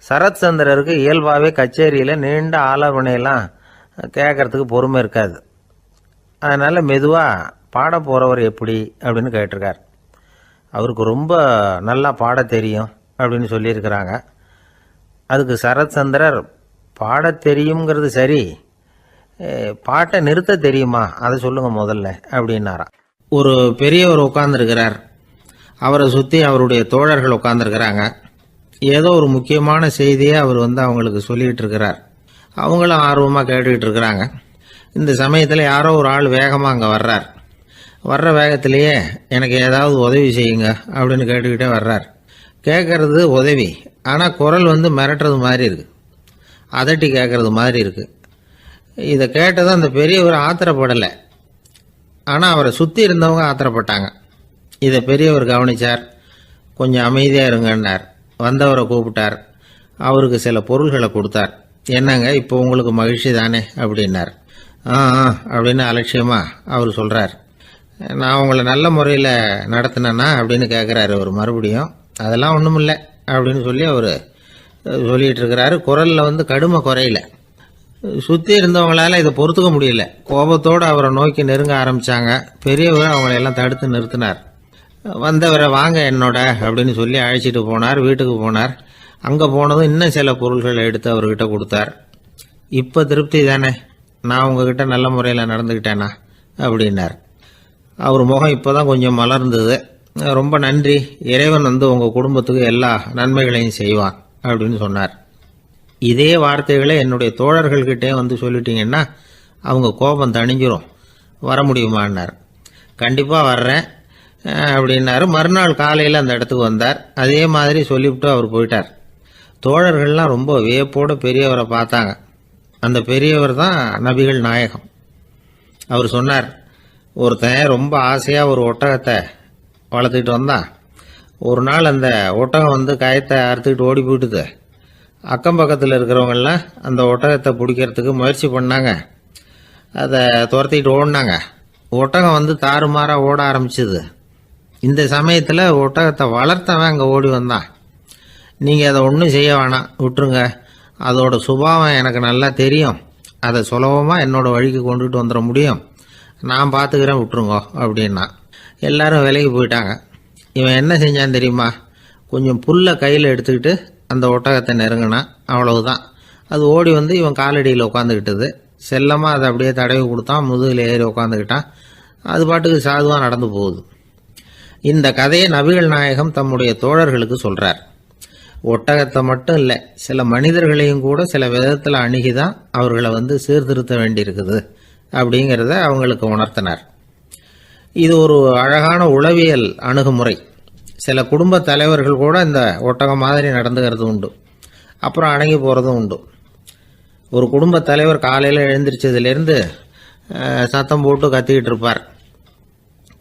சரத் சந்திரருக்கு இயல்பாகவே கச்சேரியில் நீண்ட ஆலோசனையெல்லாம் கேட்கறதுக்கு பொறுமை இருக்காது. அதனால் மெதுவாக பாட போகிறவர் எப்படி அப்படின்னு கேட்டிருக்கார். அவருக்கு ரொம்ப நல்லா பாட தெரியும் அப்படின்னு சொல்லியிருக்கிறாங்க. அதுக்கு சரத் சந்திரர், பாட தெரியுங்கிறது சரி, பாட்டை நிறுத்த தெரியுமா, அதை சொல்லுங்கள் முதல்ல அப்படின்னாராம். ஒரு பெரியவர் உட்கார்ந்துருக்கிறார். அவரை சுற்றி அவருடைய தோழர்கள் உட்காந்துருக்கிறாங்க. ஏதோ ஒரு முக்கியமான செய்தியை அவர் அவங்களுக்கு சொல்லிகிட்டு இருக்கிறார். அவங்களும் ஆர்வமாக கேட்டுக்கிட்டு இருக்கிறாங்க. இந்த சமயத்தில் யாரோ ஒரு ஆள் வேகமாக அங்கே வர்றார். வர்ற வேகத்திலேயே எனக்கு ஏதாவது உதவி செய்யுங்க அப்படின்னு கேட்டுக்கிட்டே வர்றார். கேட்கறது உதவி, ஆனால் குரல் மிரட்டுறது மாதிரி இருக்குது, அதட்டி கேட்கறது மாதிரி இருக்குது. இதை கேட்டதும் அந்த பெரியவர் ஆத்திரப்படலை, ஆனால் அவரை சுற்றி இருந்தவங்க ஆத்திரப்பட்டாங்க. இதை பெரியவர் கவனித்தார். கொஞ்சம் அமைதியாக இருங்கன்னார். வந்தவரை கூப்பிட்டார். அவருக்கு சில பொருள்களை கொடுத்தார். என்னங்க இப்போ உங்களுக்கு மகிழ்ச்சி தானே அப்படின்னார். ஆ அப்படின்னு அலட்சியமா அவர் சொல்கிறார். நான் உங்களை நல்ல முறையில் நடத்தினேன்னா அப்படின்னு கேட்குறாரு அவர் மறுபடியும். அதெல்லாம் ஒன்றும் இல்லை அப்படின்னு சொல்லி அவர் சொல்லிகிட்டு இருக்கிறாரு. குரலில் கடுமை குறையில. சுற்றி இருந்தவங்களால இதை பொறுத்துக்க முடியல. கோபத்தோடு அவரை நோக்கி நெருங்க ஆரம்பித்தாங்க. பெரியவர் அவங்களையெல்லாம் தடுத்து நிறுத்தினார். வந்தவரை வாங்க என்னோட அப்படின்னு சொல்லி அழைச்சிட்டு போனார். வீட்டுக்கு போனார். அங்கே போனதும் இன்னும் சில பொருள்களை எடுத்து அவர்கிட்ட கொடுத்தார். இப்போ திருப்தி தானே, நான் உங்ககிட்ட நல்ல முறையில் நடந்துக்கிட்டேனா அப்படின்னார். அவர் முகம் இப்போ தான் கொஞ்சம் மலர்ந்தது. ரொம்ப நன்றி, இறைவன் உங்கள் குடும்பத்துக்கு எல்லா நன்மைகளையும் செய்வான் அப்படின்னு சொன்னார். இதே வார்த்தைகளை என்னுடைய தோழர்கள்கிட்டே சொல்லிட்டீங்கன்னா அவங்க கோபம் தணிஞ்சிரும், வர முடியுமான்னார். கண்டிப்பாக வர்றேன் அப்படின்னாரு. மறுநாள் காலையில் அந்த இடத்துக்கு வந்தார். அதே மாதிரி சொல்லிவிட்டு அவர் போயிட்டார். தோழர்கள்லாம் ரொம்ப வியப்போடு பெரியவரை பார்த்தாங்க. அந்த பெரியவர் தான் நபிகள் நாயகம். அவர் சொன்னார், ஒருத்தன் ரொம்ப ஆசையாக ஒரு ஒட்டகத்தை வளர்த்துக்கிட்டு வந்தான். ஒரு நாள் அந்த ஒட்டகம் கயத்தை அறுத்துக்கிட்டு ஓடி போயிட்டுது. அக்கம் பக்கத்தில் இருக்கிறவங்கெல்லாம் அந்த ஒட்டகத்தை பிடிக்கிறதுக்கு முயற்சி பண்ணாங்க. அதை துரத்திக்கிட்டு ஓடினாங்க. ஒட்டகம் தாறுமாறாக ஓட ஆரம்பிச்சுது. இந்த சமயத்தில் ஒட்டகத்தை வளர்த்தவன் அங்கே ஓடி வந்தான். நீங்கள் அதை ஒன்றும் செய்ய வேணாம், விட்டுருங்க. அதோட சுபாவம் எனக்கு நல்லா தெரியும். அதை சுலபமாக என்னோட வழிக்கு கொண்டுட்டு வந்துட முடியும். நான் பார்த்துக்கிறேன், விட்டுருங்க அப்படின்னா. எல்லாரும் விலைக்கு போயிட்டாங்க. இவன் என்ன செஞ்சான் தெரியுமா? கொஞ்சம் புல்லை கையில் எடுத்துக்கிட்டு அந்த ஒட்டகத்தை நெருங்கினான். அவ்வளவுதான். அது ஓடி இவன் காலடியில் உட்காந்துக்கிட்டது. செல்லமாக அதை அப்படியே தடவி கொடுத்தான். முதுகில் ஏறி உட்காந்துக்கிட்டான். அது பாட்டுக்கு சாதுவாக நடந்து போகுது. இந்த கதையை நபிகள் நாயகம் தம்முடைய தோழர்களுக்கு சொல்கிறார். ஒட்டகத்தை மட்டும் இல்லை, சில மனிதர்களையும் கூட சில விதத்தில் அணுகிதான் அவர்களை சீர்திருத்த வேண்டியிருக்குது அப்படிங்கிறத அவங்களுக்கு உணர்த்தினார். இது ஒரு அழகான உளவியல் அணுகுமுறை. சில குடும்ப தலைவர்கள் கூட இந்த ஒட்டகம் மாதிரி நடந்துக்கிறது உண்டு. அப்புறம் அடங்கி போகிறதும் உண்டு. ஒரு குடும்ப தலைவர் காலையில் எழுந்திரிச்சதுலேருந்து சத்தம் போட்டு கத்திக்கிட்டு இருப்பார்.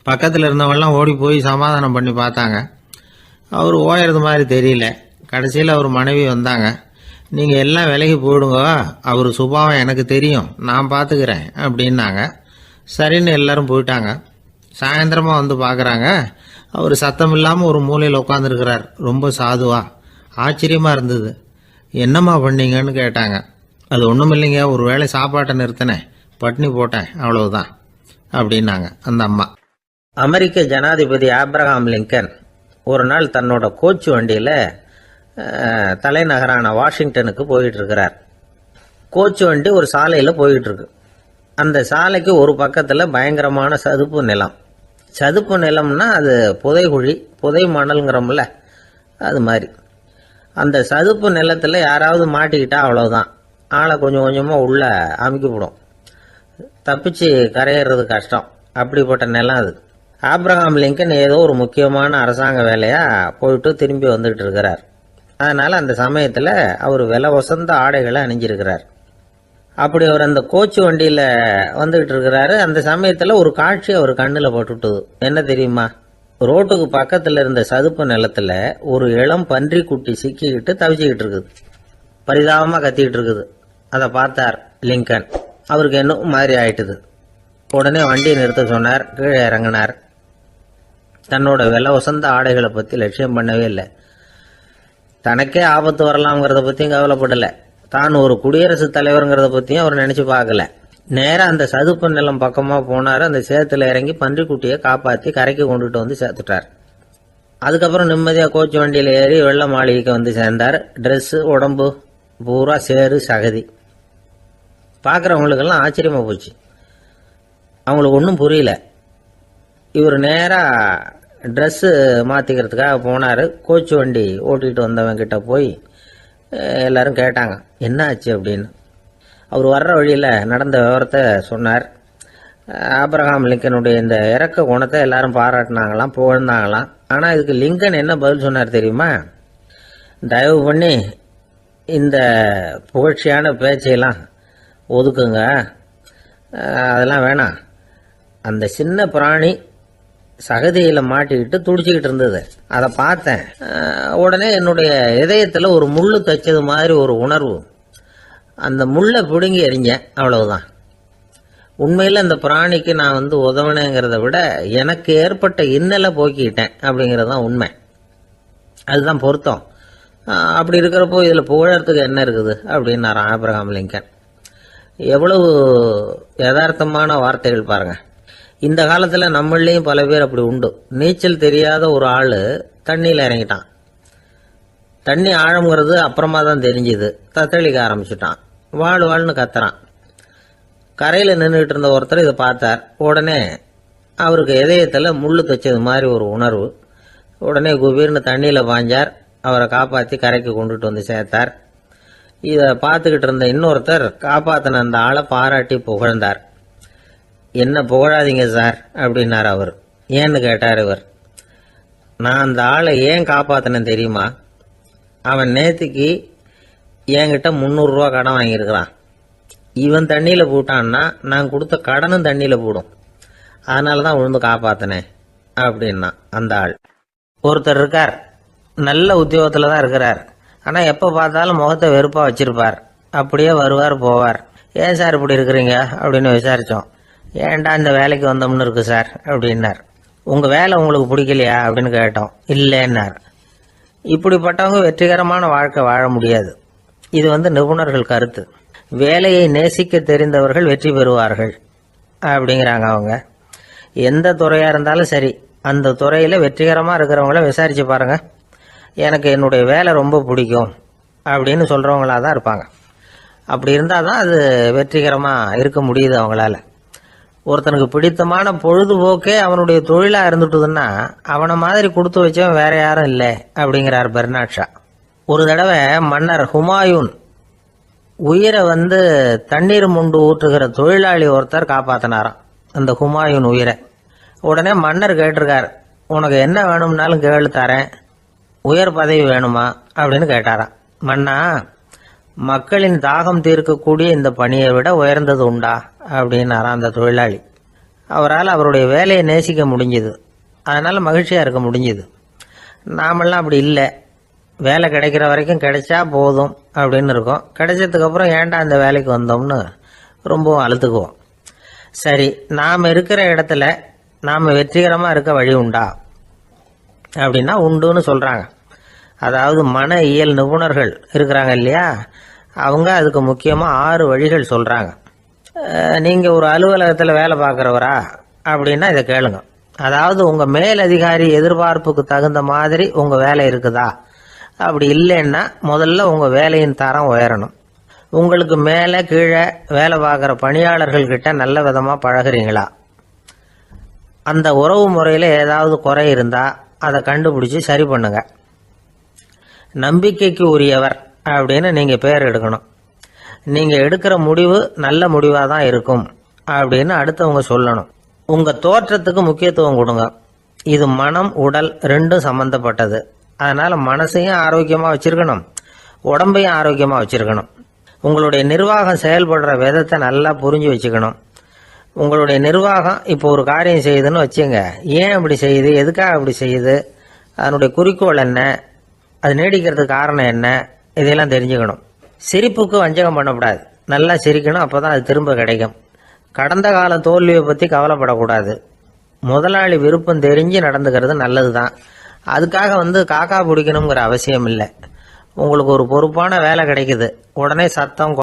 பக்கத்தில் இருந்தவங்கெல்லாம் ஓடி போய் சமாதானம் பண்ணி பார்த்தாங்க. அவர் ஓயறது மாதிரி தெரியல. கடைசியில் அவர் மனைவி வந்தாங்க. நீங்கள் எல்லாம் விலகி போயிடுங்க, அவர் சுபாவம் எனக்கு தெரியும், நான் பார்த்துக்கிறேன் அப்படின்னாங்க. சரின்னு எல்லாரும் போயிட்டாங்க. சாயந்தரமாக பார்க்குறாங்க, அவர் சத்தம் இல்லாமல் ஒரு மூலையில் உட்காந்துருக்கிறார். ரொம்ப சாதுவா. ஆச்சரியமாக இருந்தது. என்னம்மா பண்ணீங்கன்னு கேட்டாங்க. அது ஒன்றும் இல்லைங்க, ஒரு வேளை சாப்பாட்டை நிறுத்தினேன், பட்னி போட்டேன், அவ்வளவுதான் அப்படின்னாங்க அந்த அம்மா. அமெரிக்க ஜனாதிபதி ஆப்ரஹாம் லிங்கன் ஒரு நாள் தன்னோட கோச்சு வண்டியில் தலைநகரான வாஷிங்டனுக்கு போயிட்டு இருக்கிறார். கோச்சு வண்டி ஒரு சாலையில் போயிட்டு இருக்கு. அந்த சாலைக்கு ஒரு பக்கத்தில் பயங்கரமான சதுப்பு நிலம். சதுப்பு நிலம்னா அது புதைகுழி, புதை மணல்ங்கிறோம்ல, அது மாதிரி. அந்த சதுப்பு நிலத்தில் யாராவது மாட்டிக்கிட்டா அவ்வளோதான், ஆளை கொஞ்சம் கொஞ்சமாக உள்ள அமுக்கிவிடும். தப்பிச்சு கரையேறது கஷ்டம். அப்படிப்பட்ட நிலம் அது. ஆப்ரஹாம் லிங்கன் ஏதோ ஒரு முக்கியமான அரசாங்க வேலையாக போயிட்டு திரும்பி வந்துகிட்டு இருக்கிறார். அதனால் அந்த சமயத்தில் அவர் விலை வசந்த ஆடைகளை அணிஞ்சிருக்கிறார். அப்படி அவர் அந்த கோச்சு வண்டியில் வந்துகிட்டு இருக்கிறாரு. அந்த சமயத்தில் ஒரு காட்சி அவர் கண்ணில் பட்டுட்டுது. என்ன தெரியுமா? ரோட்டுக்கு பக்கத்தில் இருந்த சதுப்பு நிலத்தில் ஒரு இளம் பன்றி குட்டி சிக்கிக்கிட்டு தவிச்சிக்கிட்டு இருக்குது. பரிதாபமாக கத்திக்கிட்டு இருக்குது. அதை பார்த்தார் லிங்கன். அவருக்கு என்ன மாதிரி ஆயிட்டுது. உடனே வண்டியை நிறுத்த சொன்னார். கீழே இறங்கினார். தன்னோட விலை வசந்த ஆடைகளை பற்றி லட்சியம் பண்ணவே இல்லை. தனக்கே ஆபத்து வரலாம்ங்கிறத பற்றியும் கவலைப்படலை. தான் ஒரு குடியரசுத் தலைவருங்கிறத பற்றியும் அவர் நினச்சி பார்க்கல. நேராக அந்த சதுப்பு நிலம் பக்கமாக போனார். அந்த சேத்துல இறங்கி பன்றிக்குட்டியை காப்பாற்றி கரைக்கு கொண்டுட்டு சேர்த்துட்டார். அதுக்கப்புறம் நிம்மதியாக கோச்சு வண்டியில் ஏறி வெள்ள மாளிகைக்கு சேர்ந்தார். ட்ரெஸ்ஸு, உடம்பு பூரா சேறு சகதி. பார்க்குறவங்களுக்கெல்லாம் ஆச்சரியமாக போச்சு. அவங்களுக்கு ஒன்றும் புரியல. இவர் நேராக ட்ரெஸ்ஸு மாற்றிக்கிறதுக்காக போனார். கோச்சு வண்டி ஓட்டிகிட்டு வந்தவங்கிட்ட போய் எல்லாரும் கேட்டாங்க என்ன ஆச்சு அப்படின்னு. அவர் வர்ற வழியில் நடந்த விவரத்தை சொன்னார். ஆப்ரஹாம் லிங்கனுடைய இந்த இறக்க குணத்தை எல்லாரும் பாராட்டினாங்களாம், புகழ்ந்தாங்களாம். ஆனால் இதுக்கு லிங்கன் என்ன பதில் சொன்னார் தெரியுமா? தயவு பண்ணி இந்த புகழ்ச்சியான பேச்சையெல்லாம் ஒதுக்குங்க, அதெல்லாம் வேணாம். அந்த சின்ன பிராணி சகதியில மாட்டிக்கிட்டு துடிச்சுக்கிட்டு இருந்தது. அதை பார்த்தேன். உடனே என்னுடைய இதயத்துல ஒரு முள்ளு தைச்சது மாதிரி ஒரு உணர்வு. அந்த முள்ளை பிடுங்கி எறிஞ்சேன், அவ்வளவுதான். உண்மையில் அந்த பிராணிக்கு நான் உதவினேங்கிறத விட எனக்கு ஏற்பட்ட இன்னலை போக்கிக்கிட்டேன் அப்படிங்கிறது தான் உண்மை. அதுதான் பொருத்தம். அப்படி இருக்கிறப்போ இதில் புகழறதுக்கு என்ன இருக்குது அப்படின்னாரு ஆபிரகாம் லிங்கன். எவ்வளவு யதார்த்தமான வார்த்தைகள் பாருங்க. இந்த காலத்தில் நம்மளையும் பல பேர் அப்படி உண்டு. நீச்சல் தெரியாத ஒரு ஆள் தண்ணியில் இறங்கிட்டான். தண்ணி ஆழம்ங்கிறது அப்புறமா தான் தெரிஞ்சுது. தத்தளிக்க ஆரம்பிச்சுட்டான். வாழ்னு கத்துறான். கரையில் நின்றுட்டு இருந்த ஒருத்தர் இதை பார்த்தார். உடனே அவருக்கு இதயத்தில் முள்ளு தைச்சது மாதிரி ஒரு உணர்வு. உடனே குபீர்னு தண்ணியில் பாஞ்சார். அவரை காப்பாற்றி கரைக்கு கொண்டுட்டு வந்து சேர்த்தார். இதை பார்த்துக்கிட்டு இருந்த இன்னொருத்தர் காப்பாற்றின அந்த ஆளை பாராட்டி புகழ்ந்தார். என்ன புகழாதீங்க சார் அப்படின்னார் அவர். ஏன்னு கேட்டார் இவர். நான் அந்த ஆளை ஏன் காப்பாற்றினேன் தெரியுமா? அவன் நேற்றுக்கு என்கிட்ட 300 ரூபா கடன் வாங்கியிருக்கிறான். இவன் தண்ணியில் போட்டான்னா நான் கொடுத்த கடனும் தண்ணியில் போடும். அதனால தான் விழுந்து காப்பாற்றினேன் அப்படின்னா அந்த ஆள். ஒருத்தர் இருக்கார், நல்ல உத்தியோகத்தில் தான் இருக்கிறார். ஆனால் எப்போ பார்த்தாலும் முகத்தை வெறுப்பாக வச்சிருப்பார். அப்படியே வருவார் போவார். ஏன் சார் இப்படி இருக்கிறீங்க அப்படின்னு விசாரித்தோம். ஏன்டா இந்த வேலைக்கு வந்தோம்னு இருக்கு சார் அப்படின்னார். உங்கள் வேலை உங்களுக்கு பிடிக்கலையா அப்படின்னு கேட்டோம். இல்லைன்னார். இப்படிப்பட்டவங்க வெற்றிகரமான வாழ்க்கை வாழ முடியாது. இது நிபுணர்கள் கருத்து. வேலையை நேசிக்க தெரிந்தவர்கள் வெற்றி பெறுவார்கள் அப்படிங்கிறாங்க அவங்க. எந்த துறையாக இருந்தாலும் சரி, அந்த துறையில் வெற்றிகரமாக இருக்கிறவங்கள விசாரித்து பாருங்க. எனக்கு என்னுடைய வேலை ரொம்ப பிடிக்கும் அப்படின்னு சொல்கிறவங்களாக தான் இருப்பாங்க. அப்படி இருந்தால் தான் அது வெற்றிகரமாக இருக்க முடியுது அவங்களால. ஒருத்தனுக்கு பிடித்தமான பொழுதுபோக்கே அவனுடைய தொழிலாக இருந்துட்டுதுன்னா அவனை மாதிரி கொடுத்து வச்சவன் வேற யாரும் இல்லை அப்படிங்கிறார் பெர்னாட் ஷா. ஒரு தடவை மன்னர் ஹுமாயூன் உயிரை தண்ணீர் முண்டு ஊற்றுகிற தொழிலாளி ஒருத்தர் காப்பாற்றினாராம் அந்த ஹுமாயூன் உயிரை. உடனே மன்னர் கேட்டிருக்கார், உனக்கு என்ன வேணும்னாலும் கேளு தரேன், உயர் பதவி வேணுமா அப்படின்னு கேட்டாராம். மன்னா, மக்களின் தாகம் தீர்க்கக்கூடிய இந்த பணியை விட உயர்ந்தது உண்டா அப்படின்னாராம் அந்த தொழிலாளி. அவரால் அவருடைய வேலையை நேசிக்க முடிஞ்சுது. அதனால் மகிழ்ச்சியாக இருக்க முடிஞ்சுது. நாமெல்லாம் அப்படி இல்லை. வேலை கிடைக்கிற வரைக்கும் கிடைச்சா போதும் அப்படின்னு இருக்கோம். கிடைச்சதுக்கப்புறம் ஏன்டா அந்த வேலைக்கு வந்தோம்னு ரொம்பவும் அழுத்துக்குவோம். சரி, நாம் இருக்கிற இடத்துல நாம் வெற்றிகரமாக இருக்க வழி உண்டா அப்படின்னா உண்டுன்னு சொல்கிறாங்க. அதாவது மன இயல் நிபுணர்கள் இருக்கிறாங்க இல்லையா, அவங்க அதுக்கு முக்கியமாக 6 வழிகள் சொல்கிறாங்க. நீங்கள் ஒரு அலுவலகத்தில் வேலை பார்க்குறவரா அப்படின்னா இதை கேளுங்க. அதாவது உங்கள் மேலதிகாரி எதிர்பார்ப்புக்கு தகுந்த மாதிரி உங்கள் வேலை இருக்குதா? அப்படி இல்லைன்னா முதல்ல உங்கள் வேலையின் தரம் உயரணும். உங்களுக்கு மேலே கீழே வேலை பார்க்குற பணியாளர்கள்கிட்ட நல்ல விதமாக பழகிறீங்களா? அந்த உறவு முறையில் ஏதாவது குறை இருந்தால் அதை கண்டுபிடிச்சி சரி பண்ணுங்க. நம்பிக்கைக்கு உரியவர் அப்படின்னு நீங்கள் பேர் எடுக்கணும். நீங்கள் எடுக்கிற முடிவு நல்ல முடிவாக தான் இருக்கும் அப்படின்னு அடுத்தவங்க சொல்லணும். உங்கள் தோற்றத்துக்கு முக்கியத்துவம் கொடுங்க. இது மனம் உடல் ரெண்டும் சம்பந்தப்பட்டது. அதனால் மனசையும் ஆரோக்கியமாக வச்சுருக்கணும், உடம்பையும் ஆரோக்கியமாக வச்சுருக்கணும். உங்களுடைய நிர்வாகம் செயல்படுற விதத்தை நல்லா புரிஞ்சு வச்சுக்கணும். உங்களுடைய நிர்வாகம் இப்போ ஒரு காரியம் செய்யுதுன்னு வச்சுங்க, ஏன் அப்படி செய்யுது, எதுக்காக அப்படி செய்யுது, அதனுடைய குறிக்கோள் என்ன, அது நீடிக்கிறதுக்கு காரணம் என்ன, இதையெல்லாம் தெரிஞ்சுக்கணும். சிரிப்புக்கு வஞ்சகம் பண்ணக்கூடாது. நல்லா சிரிக்கணும், அப்போ தான் அது திரும்ப கிடைக்கும். கடந்த கால தோல்வியை பற்றி கவலைப்படக்கூடாது. முதலாளி விருப்பம் தெரிஞ்சு நடந்துக்கிறது நல்லது தான். அதுக்காக காக்கா பிடிக்கணுங்கிற அவசியம் இல்லை. உங்களுக்கு ஒரு பொறுப்பான வேலை கிடைக்குது, உடனே சத்தம்